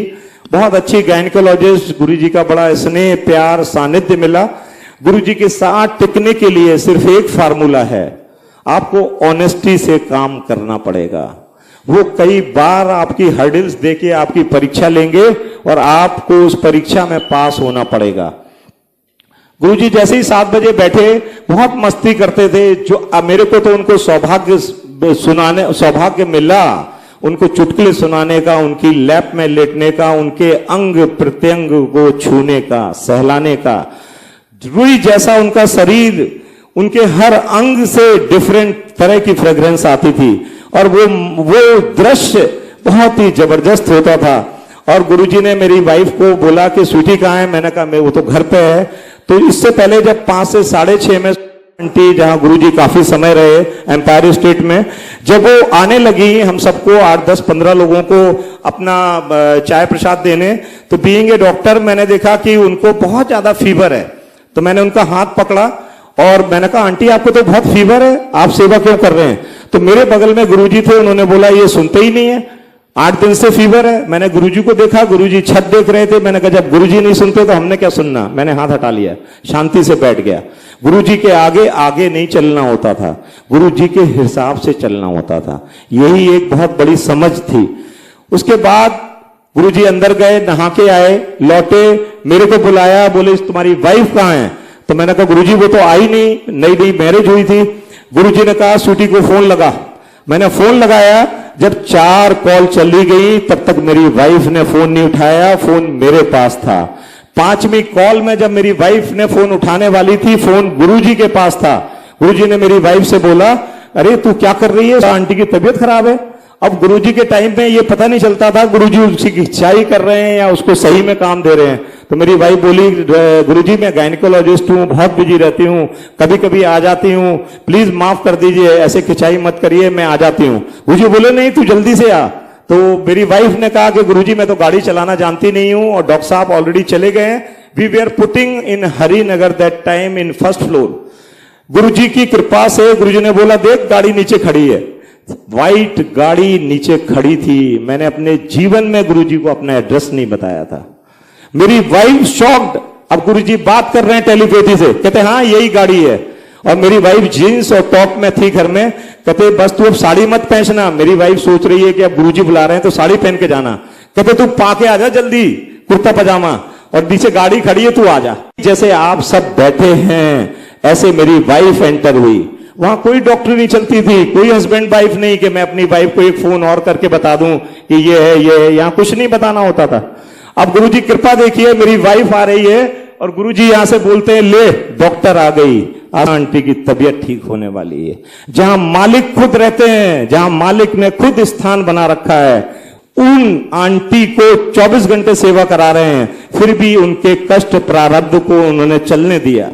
बहुत अच्छी गायनिकोलॉजिस्ट। गुरुजी का बड़ा स्नेह प्यार सानिध्य मिला। गुरुजी के साथ टिकने के लिए सिर्फ एक फार्मूला है, आपको ऑनेस्टी से काम करना पड़ेगा। वो कई बार आपकी हर्डल्स देके आपकी परीक्षा लेंगे और आपको उस परीक्षा में पास होना पड़ेगा। गुरुजी जैसे ही 7 बजे बैठे, बहुत मस्ती करते थे। जो मेरे को तो उनको सौभाग्य मिला उनको चुटकुले सुनाने का, उनकी लैप में लेटने का, उनके अंग प्रत्यंग को छूने का, सहलाने का। रुई जैसा उनका शरीर, उनके हर अंग से डिफरेंट तरह की फ्रेग्रेंस आती थी और वो दृश्य बहुत ही जबरदस्त होता था। और गुरुजी ने मेरी वाइफ को बोला कि स्वीटी कहाँ है? मैंने कहा वो तो घर पे है। तो इससे पहले जब 5 से 6:30 में आंटी, जहां गुरुजी काफी समय रहे एम्पायर स्टेट में, जब वो आने लगी हम सबको 8, 10, 15 लोगों को अपना चाय प्रसाद देने, तो बीइंग ए डॉक्टर मैंने देखा कि उनको बहुत ज्यादा फीवर है। तो मैंने उनका हाथ पकड़ा और मैंने कहा आंटी आपको तो बहुत फीवर है, आप सेवा क्यों कर रहे हैं? तो मेरे बगल में गुरुजी थे, उन्होंने बोला ये सुनते ही नहीं है, 8 दिन से फीवर है। मैंने गुरुजी को देखा, गुरुजी छत देख रहे थे। मैंने कहा जब गुरुजी नहीं सुनते तो हमने क्या सुनना? मैंने हाथ हटा लिया, शांति से बैठ गया। गुरुजी के आगे आगे नहीं चलना होता था, गुरुजी के हिसाब से चलना होता था। यही एक बहुत बड़ी समझ थी। उसके बाद गुरुजी अंदर गए, नहा के आए, लौटे, मेरे को बुलाया, बोले तुम्हारी वाइफ कहाँ है? तो मैंने कहा गुरुजी वो तो आई नहीं, नई मैरिज हुई थी। गुरुजी ने कहा स्वीटी को फोन लगा। मैंने फोन लगाया, जब 4 कॉल चली गई तब तक मेरी वाइफ ने फोन नहीं उठाया, फोन मेरे पास था। 5वीं कॉल में जब मेरी वाइफ ने फोन उठाने वाली थी, फोन गुरुजी के पास था। गुरुजी ने मेरी वाइफ से बोला अरे तू क्या कर रही है? आंटी की तबीयत खराब है। अब गुरुजी के टाइम में ये पता नहीं चलता था गुरुजी उसकी खिंचाई कर रहे हैं या उसको सही में काम दे रहे हैं। तो मेरी वाइफ बोली गुरुजी मैं गायनिकोलॉजिस्ट हूँ, बहुत बिजी रहती हूँ, कभी कभी आ जाती हूँ, प्लीज माफ कर दीजिए, ऐसे खिंचाई मत करिए, मैं आ जाती हूँ। गुरुजी बोले नहीं तू जल्दी से आ। तो मेरी वाइफ ने कहा कि गुरुजी मैं तो गाड़ी चलाना जानती नहीं हूँ और डॉक्टर साहब ऑलरेडी चले गए हैं। We way are putting in Harinagar that time in 1st floor. Guruji की कृपा से गुरुजी ने बोला देख गाड़ी नीचे खड़ी है। व्हाइट गाड़ी नीचे खड़ी थी। मैंने अपने जीवन में गुरुजी को अपना एड्रेस नहीं बताया था। मेरी वाइफ शॉक्ड। अब गुरुजी बात कर रहे हैं टेलीपैथी से, कहते हाँ यही गाड़ी है। और मेरी वाइफ जीन्स और टॉप में थी घर में, कहते बस तू अब साड़ी मत पहनना। मेरी वाइफ सोच रही है कि अब गुरुजी बुला रहे हैं तो साड़ी पहन के जाना। कहते तू पाके आ जा जल्दी, कुर्ता पजामा, और नीचे गाड़ी खड़ी है तू आ जा। जैसे आप सब बैठे हैं ऐसे मेरी वाइफ एंटर हुई। वहां कोई डॉक्टर नहीं चलती थी, कोई हस्बैंड वाइफ नहीं कि मैं अपनी वाइफ को एक फोन और करके बता दूं कि ये है, यहां कुछ नहीं बताना होता था। अब गुरुजी कृपा देखिए, मेरी वाइफ आ रही है और गुरुजी यहां से बोलते हैं ले डॉक्टर आ गई, आंटी की तबीयत ठीक होने वाली है। जहां मालिक खुद रहते हैं, जहां मालिक ने खुद स्थान बना रखा है, उन आंटी को 24 घंटे सेवा करा रहे हैं, फिर भी उनके कष्ट प्रारब्ध को उन्होंने चलने दिया।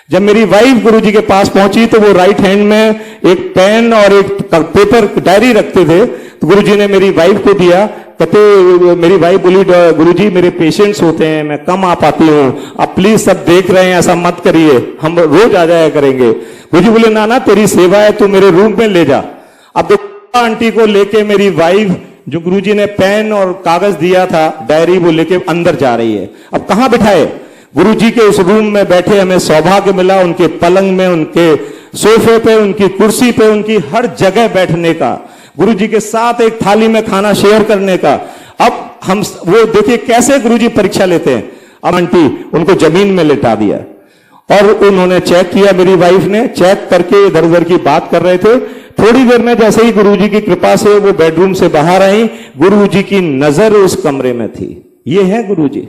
जब मेरी वाइफ गुरुजी के पास पहुंची तो वो राइट हैंड में एक पेन और एक पेपर डायरी रखते थे। तो गुरुजी ने मेरी वाइफ को दिया। कहते मेरी वाइफ बोली गुरुजी मेरे पेशेंट्स होते हैं, मैं कम आ पाती हूँ, आप प्लीज सब देख रहे हैं ऐसा मत करिए, हम रोज आ जाया करेंगे। गुरुजी बोले ना तेरी सेवा है, तू मेरे रूम में ले जा। अब तो आंटी को लेके मेरी वाइफ, जो गुरुजी ने पेन और कागज दिया था, डायरी, वो लेके अंदर जा रही है। अब कहां बिठाए? गुरुजी के उस रूम में बैठे हमें सौभाग्य मिला, उनके पलंग में, उनके सोफे पे, उनकी कुर्सी पे, उनकी हर जगह बैठने का, गुरुजी के साथ एक थाली में खाना शेयर करने का। अब हम वो देखिए कैसे गुरुजी परीक्षा लेते हैं। अब आंटी उनको जमीन में लेटा दिया और उन्होंने चेक किया, मेरी वाइफ ने चेक करके इधर उधर की बात कर रहे थे। थोड़ी देर में जैसे ही गुरुजी की कृपा से वो बेडरूम से बाहर आई, गुरुजी की नजर उस कमरे में थी। ये है गुरुजी।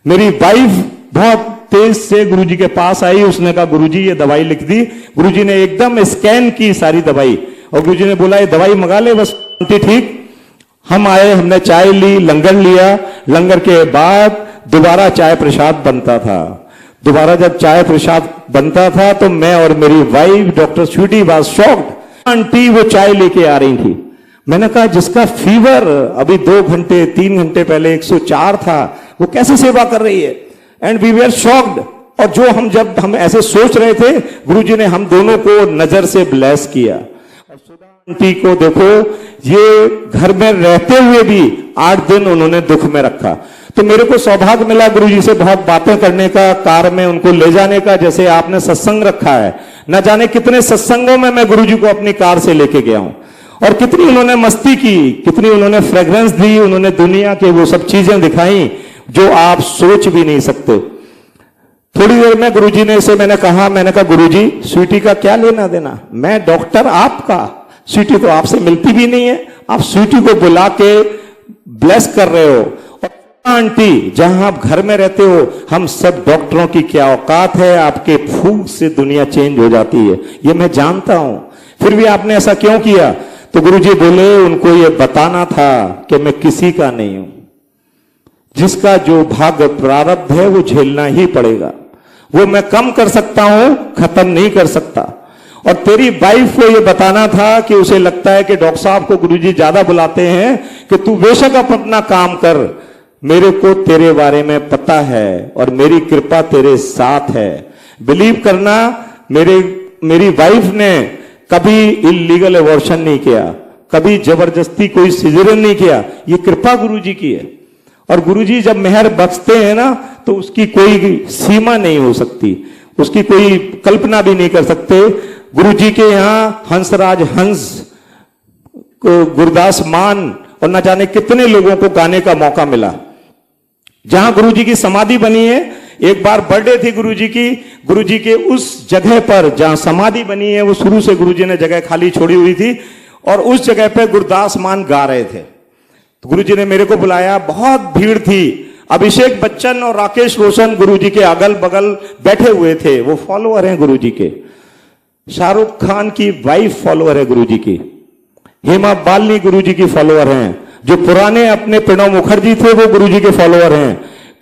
मेरी वाइफ बहुत तेज से गुरुजी के पास आई, उसने कहा गुरुजी ये दवाई लिख दी। गुरुजी ने एकदम स्कैन की सारी दवाई और गुरुजी ने बोला ये दवाई मंगा ले बस, ठीक। हम आए, हमने चाय ली, लंगर लिया। लंगर के बाद दोबारा चाय प्रसाद बनता था। दोबारा जब चाय प्रसाद बनता था तो मैं और मेरी wife doctor Sweety was shocked. Aunty वो चाय लेके आ रही थी। मैंने कहा जिसका फीवर अभी 2 घंटे 3 घंटे पहले 104 था, वो कैसे सेवा कर रही है? And we were shocked. और जो जब हम ऐसे सोच रहे थे, गुरुजी ने हम दोनों को नजर से ब्लेस किया। और सुधा आंटी को देखो, ये घर में रहते हुए भी 8 दिन उन्होंने दुख में रखा। तो मेरे को सौभाग्य मिला गुरुजी से बहुत बातें करने का, कार में उनको ले जाने का। जैसे आपने सत्संग रखा है, न जाने कितने सत्संगों में मैं गुरुजी को अपनी कार से लेके गया हूं और कितनी उन्होंने मस्ती की, कितनी उन्होंने फ्रेग्रेंस दी, उन्होंने दुनिया के वो सब चीजें दिखाई जो आप सोच भी नहीं सकते। थोड़ी देर में गुरुजी ने से मैंने कहा गुरुजी स्वीटी का क्या लेना देना, मैं डॉक्टर आपका, स्वीटी तो आपसे मिलती भी नहीं है, आप स्वीटी को बुला के ब्लेस कर रहे हो। और आंटी जहां आप घर में रहते हो, हम सब डॉक्टरों की क्या औकात है, आपके फूंक से दुनिया चेंज हो जाती है, ये मैं जानता हूं, फिर भी आपने ऐसा क्यों किया? तो गुरुजी बोले उनको ये बताना था कि मैं किसी का नहीं हूं, जिसका जो भाग्य प्रारब्ध है वो झेलना ही पड़ेगा, वो मैं कम कर सकता हूं, खत्म नहीं कर सकता। और तेरी वाइफ को ये बताना था कि उसे लगता है कि डॉक्टर साहब को गुरुजी ज्यादा बुलाते हैं, कि तू बेशक अपना काम कर, मेरे को तेरे बारे में पता है और मेरी कृपा तेरे साथ है। बिलीव करना, मेरी वाइफ ने कभी इलीगल एबॉर्शन नहीं किया, कभी जबरदस्ती कोई सिजरन नहीं किया, ये कृपा गुरुजी की है। और गुरुजी जब मेहर बख्शते हैं ना, तो उसकी कोई सीमा नहीं हो सकती, उसकी कोई कल्पना भी नहीं कर सकते। गुरुजी के यहां हंसराज हंस, गुरदास मान और न जाने कितने लोगों को गाने का मौका मिला। जहां गुरुजी की समाधि बनी है, एक बार बर्थडे थी गुरुजी की, गुरुजी के उस जगह पर जहां समाधि बनी है, वो शुरू से गुरुजी ने जगह खाली छोड़ी हुई थी, और उस जगह पर गुरदास मान गा रहे थे। तो गुरुजी ने मेरे को बुलाया, बहुत भीड़ थी, अभिषेक बच्चन और राकेश रोशन गुरुजी के अगल बगल बैठे हुए थे, वो फॉलोअर हैं गुरुजी के। शाहरुख खान की वाइफ फॉलोअर है गुरुजी की, हेमा मालिनी गुरुजी की फॉलोअर हैं, जो पुराने अपने प्रणब मुखर्जी थे वो गुरुजी के फॉलोअर हैं,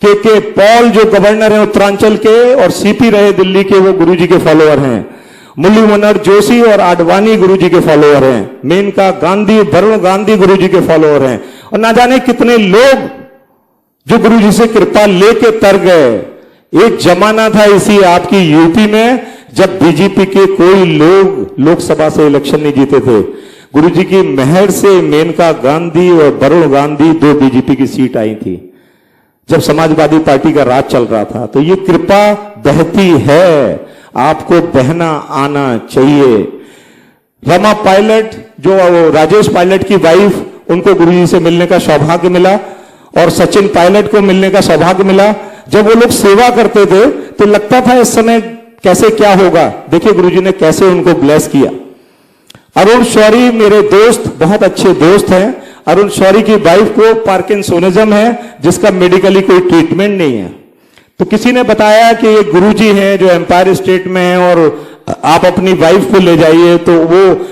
के पॉल जो गवर्नर हैं उत्तरांचल के और सीपी रहे दिल्ली के, वो गुरुजी के फॉलोअर हैं। मुरली मनोहर जोशी और आडवाणी गुरुजी के फॉलोअर हैं, मेनका गांधी, वरुण गांधी गुरुजी के फॉलोअर हैं, और ना जाने कितने लोग जो गुरुजी से कृपा लेके तर गए। एक जमाना था इसी आपकी यूपी में, जब बीजेपी के कोई लोग लोकसभा से इलेक्शन नहीं जीते थे, गुरुजी की मेहर से मेनका गांधी और वरुण गांधी 2 बीजेपी की सीट आई थी, जब समाजवादी पार्टी का राज चल रहा था। तो ये कृपा बहती है, आपको बहना आना चाहिए। रमा पायलट, जो राजेश पायलट की वाइफ, उनको गुरुजी से मिलने का सौभाग्य मिला, और सचिन पायलट को मिलने का सौभाग्य मिला। जब वो लोग सेवा करते थे तो लगता था इस समय कैसे क्या होगा, देखिए गुरुजी ने कैसे उनको ब्लेस किया। अरुण शौरी मेरे दोस्त, बहुत अच्छे दोस्त हैं। अरुण शौरी की वाइफ को पार्किंसोनिज्म है, जिसका मेडिकली कोई ट्रीटमेंट नहीं है। तो किसी ने बताया कि ये गुरुजी हैं जो एम्पायर स्टेट में हैं और आप अपनी वाइफ को ले जाइए, तो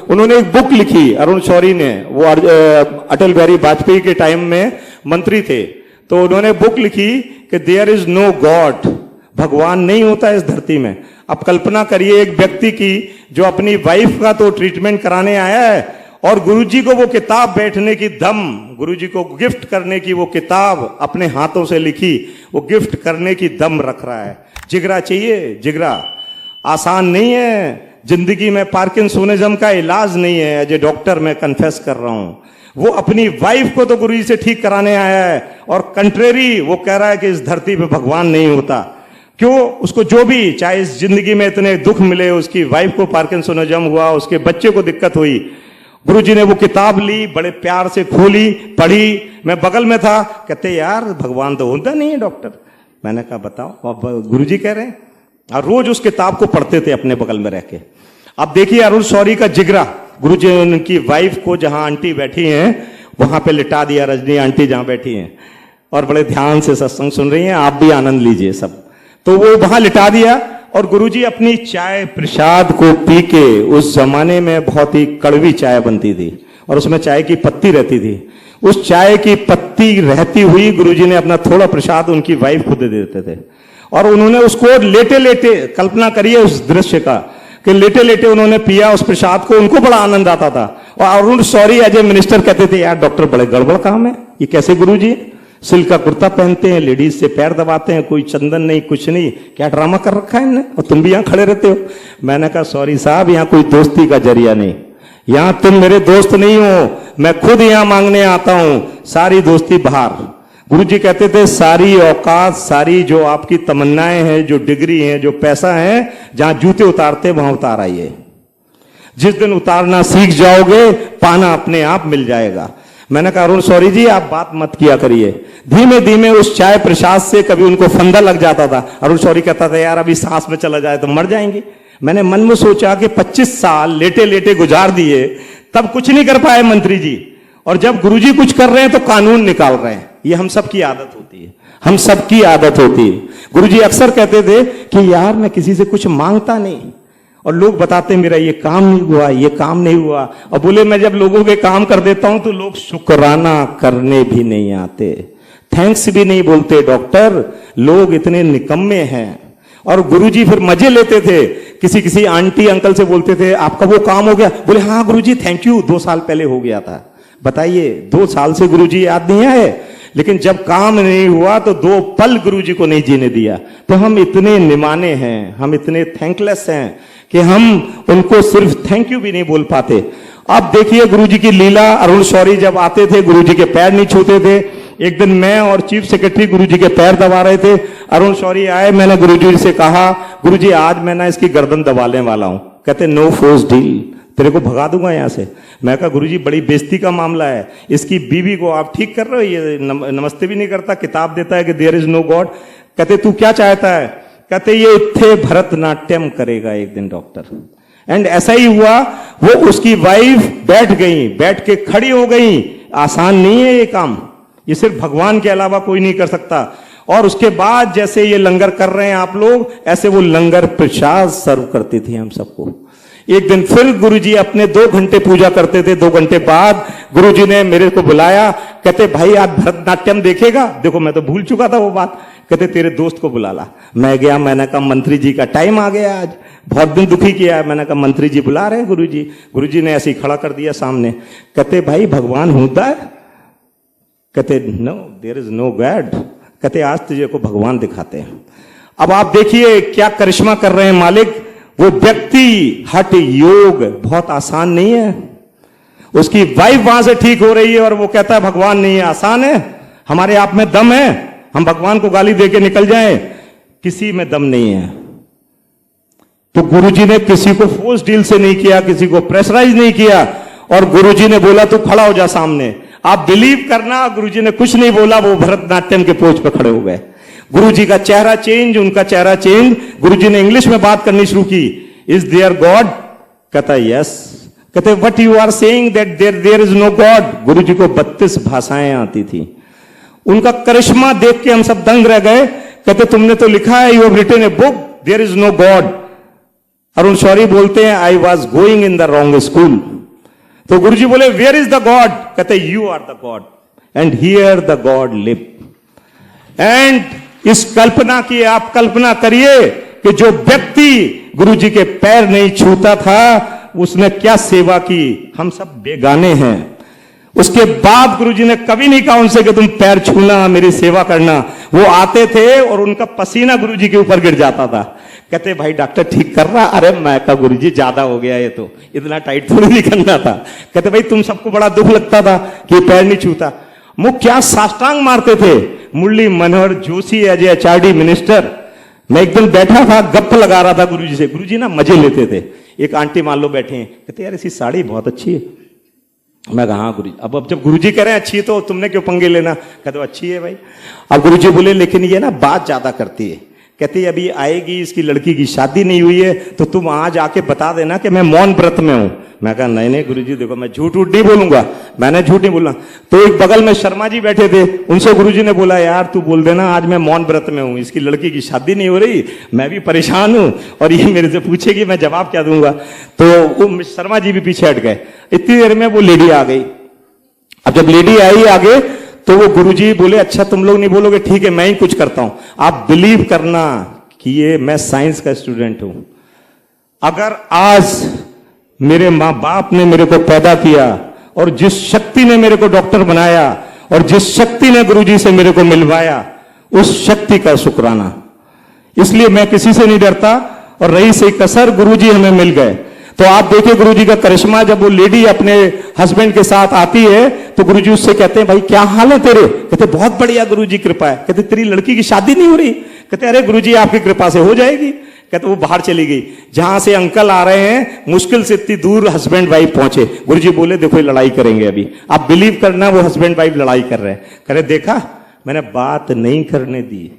उन्होंने एक बुक लिखी अरुण शौरी ने, वो अटल बिहारी वाजपेयी के टाइम में मंत्री थे, तो उन्होंने बुक लिखी कि देयर इज नो गॉड, भगवान नहीं होता इस धरती में। अब कल्पना करिए एक व्यक्ति की जो अपनी वाइफ का तो ट्रीटमेंट कराने आया है, और गुरुजी को वो किताब बैठने की दम, गुरुजी को गिफ्ट करने की वो किताब अपने हाथों से लिखी, वो गिफ्ट करने की दम रख रहा है। जिगरा चाहिए, जिगरा। आसान नहीं है जिंदगी में, पार्किंसोनिज्म का इलाज नहीं है, एज ए डॉक्टर मैं कन्फेस कर रहा हूं। वो अपनी वाइफ को तो गुरुजी से ठीक कराने आया है, और कंट्रेरी वो कह रहा है कि इस धरती पे भगवान नहीं होता। क्यों? उसको जो भी, चाहे इस जिंदगी में इतने दुख मिले, उसकी वाइफ को पार्किंसोनिज्म हुआ, उसके बच्चे को दिक्कत हुई, गुरुजी ने वो किताब ली, बड़े प्यार से खोली, पढ़ी, मैं बगल में था, कहते यार भगवान तो होता नहीं है डॉक्टर। मैंने कहा बताओ, अब गुरुजी कह रहे हैं, और रोज उस किताब को पढ़ते थे अपने बगल में रह के। अब देखिए अरुण शौरी का जिगरा, गुरुजी ने उनकी वाइफ को जहां आंटी बैठी हैं वहां पे लिटा दिया, रजनी आंटी जहां बैठी हैं और बड़े ध्यान से सत्संग सुन रही हैं, आप भी आनंद लीजिए सब। तो वो वहां लिटा दिया, और गुरुजी अपनी चाय प्रसाद को पी के, उस जमाने में बहुत ही कड़वी चाय बनती थी और उसमें चाय की पत्ती रहती थी, उस चाय की पत्ती रहती हुई गुरुजी ने अपना थोड़ा प्रसाद उनकी वाइफ को दे देते थे, और उन्होंने उसको लेटे लेटे, कल्पना करिए उस दृश्य का, कि लेटे लेटे उन्होंने पिया उस प्रसाद को, उनको बड़ा आनंद आता था। और Arun Shourie as a minister कहते थे यार डॉक्टर बड़े गड़बड़ काम है, ये कैसे गुरुजी सिल्क का कुर्ता पहनते हैं, लेडीज से पैर दबाते हैं, कोई चंदन नहीं, कुछ नहीं, क्या ड्रामा कर रखा है इनने, और तुम भी यहां खड़े रहते हो। मैंने कहा सॉरी साहब, यहाँ कोई दोस्ती का जरिया नहीं, यहां तुम मेरे दोस्त नहीं हो, मैं खुद यहां मांगने आता हूं, सारी दोस्ती बाहर। गुरुजी कहते थे सारी औकात, सारी जो आपकी तमन्नाएं हैं, जो डिग्री है, जो पैसा है, जहां जूते उतारते वहां उतार आइए। जिस दिन उतारना सीख जाओगे, पाना अपने आप मिल जाएगा। मैंने कहा अरुण शौरी जी आप बात मत किया करिए। धीमे धीमे उस चाय प्रसाद से कभी उनको फंदा लग जाता था। अरुण शौरी कहता था यार अभी सांस में चला जाए तो मर जाएंगे। मैंने मन में सोचा कि 25 साल लेटे लेटे गुजार दिए, तब कुछ नहीं कर पाए मंत्री जी, और जब गुरुजी कुछ कर रहे हैं तो कानून निकाल रहे हैं। ये हम सबकी आदत होती है, हम सबकी आदत होती है। गुरुजी अक्सर कहते थे कि यार मैं किसी से कुछ मांगता नहीं, और लोग बताते मेरा ये काम नहीं हुआ, ये काम नहीं हुआ, और बोले मैं जब लोगों के काम कर देता हूं तो लोग शुक्राना करने भी नहीं आते, थैंक्स भी नहीं बोलते। डॉक्टर लोग इतने निकम्मे हैं। और गुरुजी फिर मजे लेते थे, किसी किसी आंटी अंकल से बोलते थे आपका वो काम हो गया, बोले हाँ गुरुजी थैंक यू 2 साल पहले हो गया था। बताइए 2 साल से गुरुजी याद नहीं आए, लेकिन जब काम नहीं हुआ तो 2 पल गुरुजी को नहीं जीने दिया। तो हम इतने निमाने हैं, हम इतने थैंकलेस हैं कि हम उनको सिर्फ थैंक यू भी नहीं बोल पाते। अब देखिए गुरुजी की लीला। अरुण शौरी जब आते थे गुरुजी के पैर नहीं छूते थे। एक दिन मैं और चीफ सेक्रेटरी गुरुजी के पैर दबा रहे थे, अरुण शौरी आए, मैंने गुरुजी से कहा गुरुजी आज मैं ना इसकी गर्दन दबाने वाला हूं। कहते नो फोर्स डील, तेरे को भगा दूंगा यहां से। मैं कहा गुरुजी बड़ी बेइज्जती का मामला है, इसकी बीवी को आप ठीक कर रहे हो, ये नमस्ते भी नहीं करता, किताब देता है कि देयर इज नो गॉड। कहते तू क्या चाहता है? कहते ये इत्थे भरतनाट्यम करेगा एक दिन डॉक्टर। एंड ऐसा ही हुआ, वो उसकी वाइफ बैठ गई, बैठ के खड़ी हो गई। आसान नहीं है ये काम, ये सिर्फ भगवान के अलावा कोई नहीं कर सकता। और उसके बाद जैसे ये लंगर कर रहे हैं आप लोग, ऐसे वो लंगर प्रसाद सर्व करती थी हम सबको। एक दिन फिर गुरुजी अपने 2 घंटे पूजा करते थे। 2 घंटे बाद गुरुजी ने मेरे को बुलाया, कहते भाई आज भरतनाट्यम देखेगा? देखो मैं तो भूल चुका था वो बात। कहते तेरे दोस्त को बुला ला। मैं गया, मैंने कहा मंत्री जी का टाइम आ गया, आज बहुत दिन दुखी किया है। मैंने कहा मंत्री जी बुला रहे हैं गुरुजी। गुरुजी ने ऐसे ही खड़ा कर दिया सामने। कहते भाई भगवान होता है? कहते no there is no God. कहते आज तुझे को भगवान दिखाते हैं। अब आप देखिए क्या करिश्मा कर रहे हैं मालिक। वो व्यक्ति हठ योग बहुत आसान नहीं है। उसकी वाइफ वहां से ठीक हो रही है और वो कहता है भगवान नहीं है। आसान है? हमारे आप में दम है? हम भगवान को गाली देके निकल जाएं? किसी में दम नहीं है। तो गुरुजी ने किसी को फोर्स डील से नहीं किया, किसी को प्रेशराइज नहीं किया, और गुरुजी ने बोला तू खड़ा हो जा सामने। आप बिलीव करना, गुरुजी ने कुछ नहीं बोला, वो भरतनाट्यम के पोज पे खड़े हो गए। गुरुजी का चेहरा चेंज, उनका चेहरा चेंज। गुरुजी ने इंग्लिश में बात करनी शुरू की। Is there God? कहता यस। कहते what you are saying that there is no God? Guruji को 32 भाषाएं आती थी। उनका करिश्मा देख के हम सब दंग रह गए। कहते तुमने तो लिखा है, you have written a book, there is no God. Arun Shourie बोलते हैं I was going in the wrong school. तो गुरुजी बोले वेयर इज द गॉड? कहते you are the God and here the God live. And इस कल्पना की आप कल्पना करिए कि जो व्यक्ति गुरुजी के पैर नहीं छूता था उसने क्या सेवा की। हम सब बेगाने हैं। उसके बाद गुरुजी ने कभी नहीं कहा उनसे कि तुम पैर छूना, मेरी सेवा करना। वो आते थे और उनका पसीना गुरुजी के ऊपर गिर जाता था। कहते भाई डॉक्टर ठीक कर रहा? अरे मैं कहा गुरुजी ज्यादा हो गया, ये तो इतना टाइट थोड़ी नहीं करना था। कहते भाई तुम सबको बड़ा दुख लगता था कि पैर नहीं छूता। वो क्या साष्टांग मारते थे। Murli Manohar Joshi as a HRD minister, मैं एक दिन बैठा था, गप लगा रहा था गुरुजी से। गुरुजी ना मजे लेते थे। एक आंटी मान लो बैठे हैं, कहते यार इसकी साड़ी बहुत अच्छी है। मैं कहा हाँ गुरुजी। अब जब गुरुजी कह रहे हैं अच्छी है तो तुमने क्यों पंगे लेना? कहते अच्छी है भाई। अब गुरुजी बोले लेकिन ये ना बात ज्यादा करती है। कहते अभी आएगी, इसकी लड़की की शादी नहीं हुई है, तो तुम आज आके बता देना कि मैं मौन व्रत में हूं। मैं कहा नहीं नहीं गुरुजी देखो मैं झूठ नहीं बोलूंगा, मैंने झूठ नहीं बोलना। तो एक बगल में शर्मा जी बैठे थे, उनसे गुरुजी ने बोला यार तू बोल देना आज मैं मौन व्रत में हूं, इसकी लड़की की शादी नहीं हो रही, मैं भी परेशान हूं और ये मेरे से पूछेगी मैं जवाब क्या दूंगा। तो वो शर्मा जी भी पीछे हट गए। इतनी देर में वो लेडी आ गई। अब जब लेडी आई आगे तो वो गुरुजी बोले अच्छा तुम लोग नहीं बोलोगे, ठीक है मैं ही कुछ करता हूं। आप बिलीव करना कि ये मैं साइंस का स्टूडेंट हूं। अगर आज मेरे माँ बाप ने मेरे को पैदा किया और जिस शक्ति ने मेरे को डॉक्टर बनाया और जिस शक्ति ने गुरुजी से मेरे को मिलवाया, उस शक्ति का शुक्राना। इसलिए मैं किसी से नहीं डरता। और रही सही कसर, गुरुजी हमें मिल गए। तो आप देखिए गुरुजी का करिश्मा, जब वो लेडी अपने हस्बैंड के साथ आती है तो गुरुजी उससे कहते हैं भाई क्या हाल है तेरे? कहते बहुत बढ़िया गुरुजी कृपा है। कहते तेरी लड़की की शादी नहीं हो रही? कहते अरे गुरुजी आपकी कृपा से हो जाएगी। कहते वो बाहर चली गई। जहां से अंकल आ रहे हैं मुश्किल से इतनी दूर हस्बैंड वाइफ पहुंचे। गुरुजी बोले देखो ये लड़ाई करेंगे अभी, आप बिलीव करना वो हस्बैंड वाइफ लड़ाई कर रहे हैं। कह रहे देखा मैंने बात नहीं करने दी।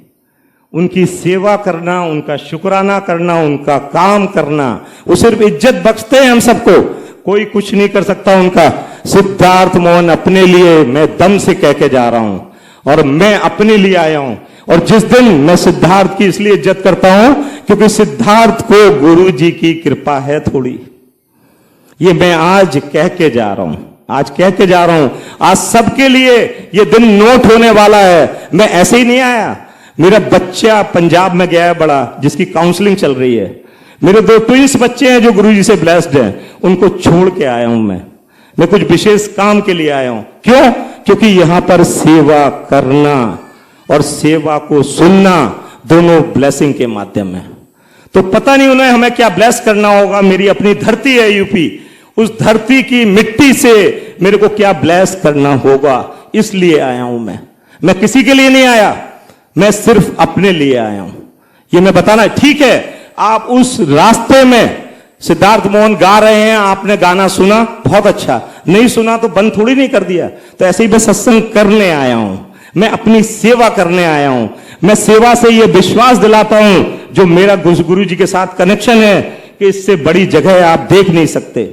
उनकी सेवा करना, उनका शुक्राना करना, उनका काम करना, वो सिर्फ इज्जत बख्शते हैं हम सबको, कोई कुछ नहीं कर सकता उनका। सिद्धार्थ मोहन अपने लिए मैं दम से कह के जा रहा हूं और मैं अपने लिए आया हूं। और जिस दिन मैं सिद्धार्थ की इसलिए इज्जत करता हूं क्योंकि सिद्धार्थ को गुरु जी की कृपा है थोड़ी। ये मैं आज कह के जा रहा हूं, आज कह के जा रहा हूं। आज सबके लिए ये दिन नोट होने वाला है। मैं ऐसे ही नहीं आया। मेरा बच्चा पंजाब में गया है बड़ा, जिसकी काउंसलिंग चल रही है। मेरे 2 ट्विंस बच्चे हैं जो गुरु जी से ब्लेस्ड हैं, उनको छोड़ के आया हूं मैं कुछ विशेष काम के लिए आया हूं। क्यों? क्योंकि यहां पर सेवा करना और सेवा को सुनना दोनों ब्लेसिंग के माध्यम है। तो पता नहीं उन्हें हमें क्या ब्लेस करना होगा। मेरी अपनी धरती है यूपी, उस धरती की मिट्टी से मेरे को क्या ब्लेस करना होगा, इसलिए आया हूं मैं किसी के लिए नहीं आया, मैं सिर्फ अपने लिए आया हूं। ये मैं बताना, ठीक है आप उस रास्ते में सिद्धार्थ मोहन गा रहे हैं, आपने गाना सुना, बहुत अच्छा, नहीं सुना तो बंद थोड़ी नहीं कर दिया। तो ऐसे ही मैं सत्संग करने आया हूं, मैं अपनी सेवा करने आया हूं। मैं सेवा से ये विश्वास दिलाता हूं जो मेरा गुरु जी के साथ कनेक्शन है कि इससे बड़ी जगह आप देख नहीं सकते।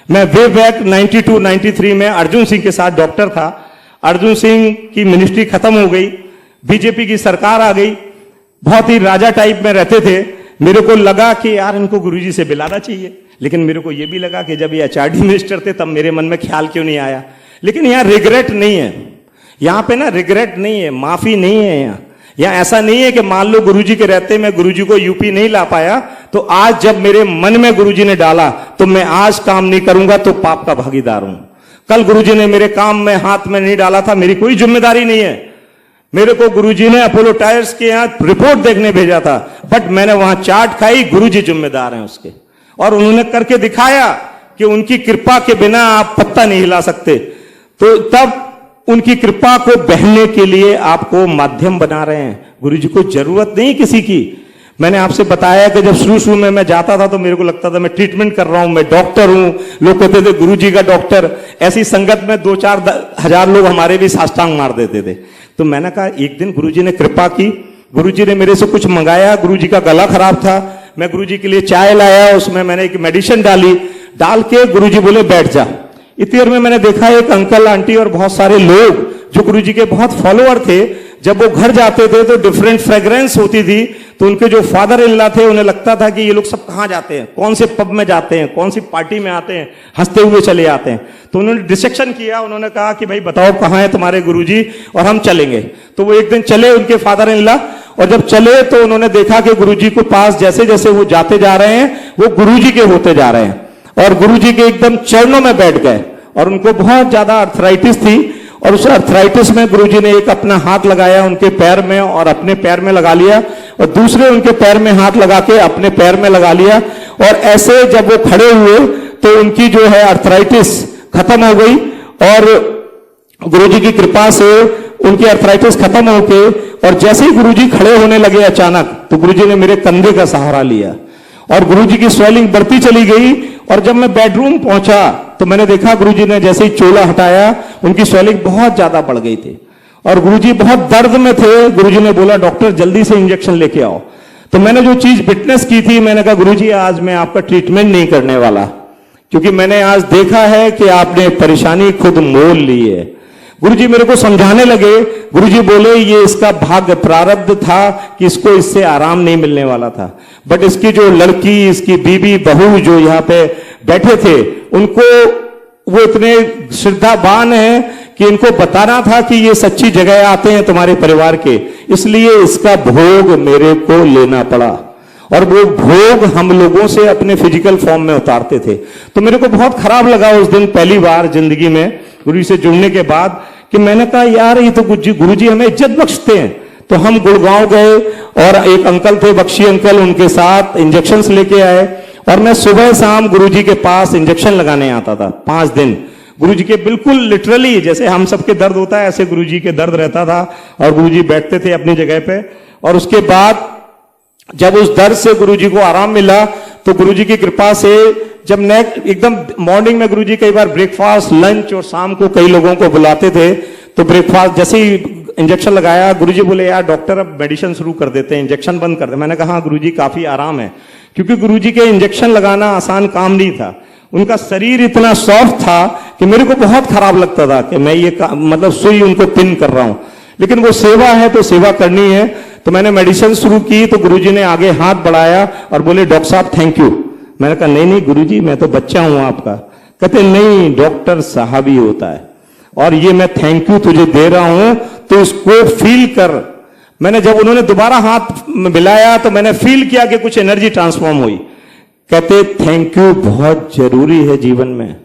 मैं वे बैक 92-93 में अर्जुन सिंह के साथ डॉक्टर था। अर्जुन सिंह की मिनिस्ट्री खत्म हो गई, बीजेपी की सरकार आ गई, बहुत ही राजा टाइप में रहते थे। मेरे को लगा कि यार इनको गुरुजी से मिलाना चाहिए, लेकिन मेरे को यह भी लगा कि जब ये एचआरडी मिनिस्टर थे तब मेरे मन में ख्याल क्यों नहीं आया। लेकिन यहां रिग्रेट नहीं है, यहां पे ना रिग्रेट नहीं है, माफी नहीं है। यहां ऐसा नहीं है कि मान लो गुरुजी के रहते मैं गुरुजी को यूपी नहीं ला पाया, तो आज जब मेरे मन में गुरुजी ने डाला तो मैं आज काम नहीं करूंगा तो पाप का भागीदार हूं। कल गुरुजी ने मेरे काम में हाथ में नहीं डाला था, मेरी कोई जिम्मेदारी नहीं है। मेरे को गुरुजी ने अपोलो टायर्स के यहां रिपोर्ट देखने भेजा था, बट मैंने वहां चाट खाई, गुरुजी जिम्मेदार हैं उसके। और उन्होंने करके दिखाया कि उनकी कृपा के बिना आप पत्ता नहीं हिला सकते। तो तब उनकी कृपा को बहने के लिए आपको माध्यम बना रहे हैं। गुरुजी को जरूरत नहीं किसी की। मैंने आपसे बताया कि जब शुरू में मैं जाता था तो मेरे को लगता था मैं ट्रीटमेंट कर रहा हूं, मैं डॉक्टर हूं। लोग कहते थे गुरुजी का डॉक्टर। ऐसी संगत में 2-4 हजार लोग हमारे भी साष्टांग मार देते थे। तो मैंने कहा एक दिन गुरुजी ने कृपा की, गुरुजी ने मेरे से कुछ मंगाया। गुरुजी का गला खराब था, मैं गुरुजी के लिए चाय लाया, उसमें मैंने एक मेडिसिन डाली, डाल के गुरुजी बोले बैठ जा। इतनी देर में मैंने देखा एक अंकल आंटी और बहुत सारे लोग जो गुरुजी के बहुत फॉलोअर थे, जब वो घर जाते थे तो डिफरेंट फ्रेग्रेंस होती थी। तो उनके जो फादर इन लॉ थे उन्हें लगता था कि ये लोग सब कहां जाते हैं, कौन से पब में जाते हैं, कौन सी पार्टी में आते हैं, हंसते हुए चले आते हैं। तो उन्होंने डिसेक्शन किया, उन्होंने कहा कि भाई बताओ कहां है तुम्हारे गुरुजी और हम चलेंगे। तो वो एक दिन चले उनके फादर इन लॉ, और जब चले तो उन्होंने देखा कि गुरुजी को पास जैसे जैसे वो जाते जा रहे हैं वो गुरुजी के होते जा रहे हैं और गुरुजी के एकदम चरणों में बैठ गए। और उनको बहुत ज्यादा अर्थराइटिस थी और उस अर्थराइटिस में गुरुजी ने एक अपना हाथ लगाया उनके पैर में और अपने पैर में लगा लिया, और दूसरे उनके पैर में हाथ लगा के अपने पैर में लगा लिया। और ऐसे जब वो खड़े हुए तो उनकी जो है अर्थराइटिस खत्म हो गई और गुरुजी की कृपा से उनकी अर्थराइटिस खत्म होके, और जैसे ही गुरुजी खड़े होने लगे अचानक, तो गुरुजी ने मेरे कंधे का सहारा लिया और गुरुजी की स्वेलिंग बढ़ती चली गई। और जब मैं बेडरूम पहुंचा तो मैंने देखा गुरुजी ने जैसे ही चोला हटाया उनकी स्वेलिंग बहुत ज्यादा बढ़ गई थी और गुरुजी बहुत दर्द में थे। गुरुजी ने बोला डॉक्टर जल्दी से इंजेक्शन लेके आओ। तो मैंने जो चीज विटनेस की थी, मैंने कहा गुरुजी आज मैं आपका ट्रीटमेंट नहीं करने वाला, क्योंकि मैंने आज देखा है कि आपने परेशानी खुद मोल ली है। गुरुजी मेरे को समझाने लगे। गुरुजी बोले ये इसका भाग्य प्रारब्ध था कि इसको इससे आराम नहीं मिलने वाला था, बट इसकी जो लड़की, इसकी बीबी बहू जो यहाँ पे बैठे थे, उनको वो इतने श्रद्धावान हैं कि इनको बताना था कि ये सच्ची जगह आते हैं तुम्हारे परिवार के, इसलिए इसका भोग मेरे को लेना पड़ा। और वो भोग हम लोगों से अपने फिजिकल फॉर्म में उतारते थे। तो मेरे को बहुत खराब लगा उस दिन, पहली बार जिंदगी में गुरु से जुड़ने के बाद, कि मैंने कहा यार ये तो गुरुजी हमें इज्जत बख्शते हैं। तो हम गुड़गांव गए और एक अंकल थे बख्शी अंकल, उनके साथ इंजेक्शंस लेके आए और मैं सुबह शाम गुरुजी के पास इंजेक्शन लगाने आता था 5 दिन। गुरुजी के बिल्कुल लिटरली जैसे हम सबके दर्द होता है ऐसे गुरुजी के दर्द रहता था और गुरुजी बैठते थे अपनी जगह पे। और उसके बाद जब उस दर्द से गुरुजी को आराम मिला तो गुरुजी की कृपा से जब एकदम मॉर्निंग में गुरुजी कई बार ब्रेकफास्ट, लंच और शाम को कई लोगों को बुलाते थे, तो ब्रेकफास्ट जैसे ही इंजेक्शन लगाया, गुरुजी बोले यार डॉक्टर अब मेडिसिन शुरू कर देते हैं, इंजेक्शन बंद कर दे। मैंने कहा हाँ गुरुजी काफी आराम है, क्योंकि गुरुजी के इंजेक्शन लगाना आसान काम नहीं था। उनका शरीर इतना सॉफ्ट था कि मेरे को बहुत खराब लगता था कि मैं ये मतलब सुई उनको पिन कर रहा हूं, लेकिन वो सेवा है तो सेवा करनी है। तो मैंने मेडिसिन शुरू की तो गुरुजी ने आगे हाथ बढ़ाया और बोले डॉक्टर साहब थैंक यू। मैंने कहा नहीं नहीं गुरुजी मैं तो बच्चा हूं आपका। कहते नहीं डॉक्टर साहब ही होता है, और ये मैं थैंक यू तुझे दे रहा हूं तो इसको फील कर। मैंने जब उन्होंने दोबारा हाथ मिलाया तो मैंने फील किया कि कुछ एनर्जी ट्रांसफॉर्म हुई। कहते थैंक यू बहुत जरूरी है जीवन में।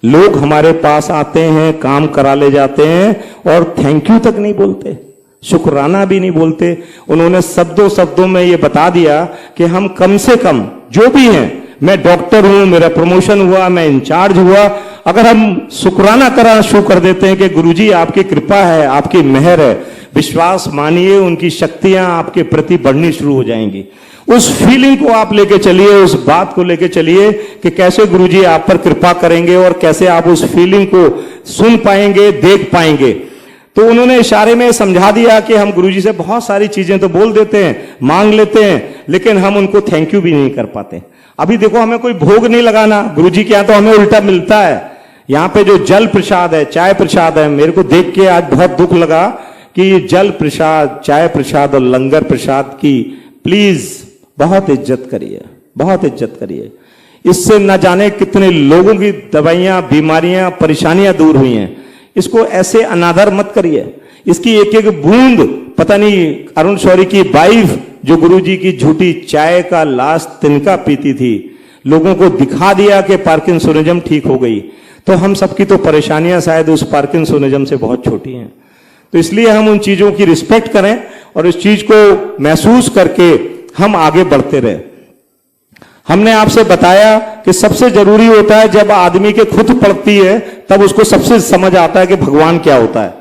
लोग हमारे पास आते हैं, काम करा ले जाते हैं और थैंक यू तक नहीं बोलते, शुक्राना भी नहीं बोलते। उन्होंने शब्दों शब्दों में ये बता दिया कि हम कम से कम जो भी हैं, मैं डॉक्टर हूं, मेरा प्रमोशन हुआ, मैं इंचार्ज हुआ, अगर हम शुक्राना करना शुरू कर देते हैं कि गुरुजी आपकी कृपा है, आपकी मेहर है, विश्वास मानिए उनकी शक्तियां आपके प्रति बढ़नी शुरू हो जाएंगी। उस फीलिंग को आप लेके चलिए, उस बात को लेके चलिए कि कैसे गुरुजी आप पर कृपा करेंगे और कैसे आप उस फीलिंग को सुन पाएंगे, देख पाएंगे। तो उन्होंने इशारे में समझा दिया कि हम गुरुजी से बहुत सारी चीजें तो बोल देते हैं, मांग लेते हैं, लेकिन हम उनको थैंक यू भी नहीं कर पाते। अभी देखो हमें कोई भोग नहीं लगाना, गुरुजी के यहां तो हमें उल्टा मिलता है। यहाँ पे जो जल प्रसाद है, चाय प्रसाद है, मेरे को देख के आज बहुत दुख लगा कि जल प्रसाद, चाय प्रसाद और लंगर प्रसाद की प्लीज बहुत इज्जत करिए, बहुत इज्जत करिए। इससे न जाने कितने लोगों की दवाइयां, बीमारियां, परेशानियां दूर हुई हैं। इसको ऐसे अनादर मत करिए। इसकी एक एक बूंद, पता नहीं अरुण शौरी की वाइफ जो गुरुजी की झूठी चाय का लास्ट तिनका पीती थी, लोगों को दिखा दिया कि पार्किंसोनिज्म ठीक हो गई। तो हम सबकी तो परेशानियां शायद उस पार्किंसोनिज्म से बहुत छोटी हैं। तो इसलिए हम उन चीजों की रिस्पेक्ट करें और इस चीज को महसूस करके हम आगे बढ़ते रहे। हमने आपसे बताया कि सबसे जरूरी होता है जब आदमी के खुद पड़ती है तब उसको सबसे समझ आता है कि भगवान क्या होता है।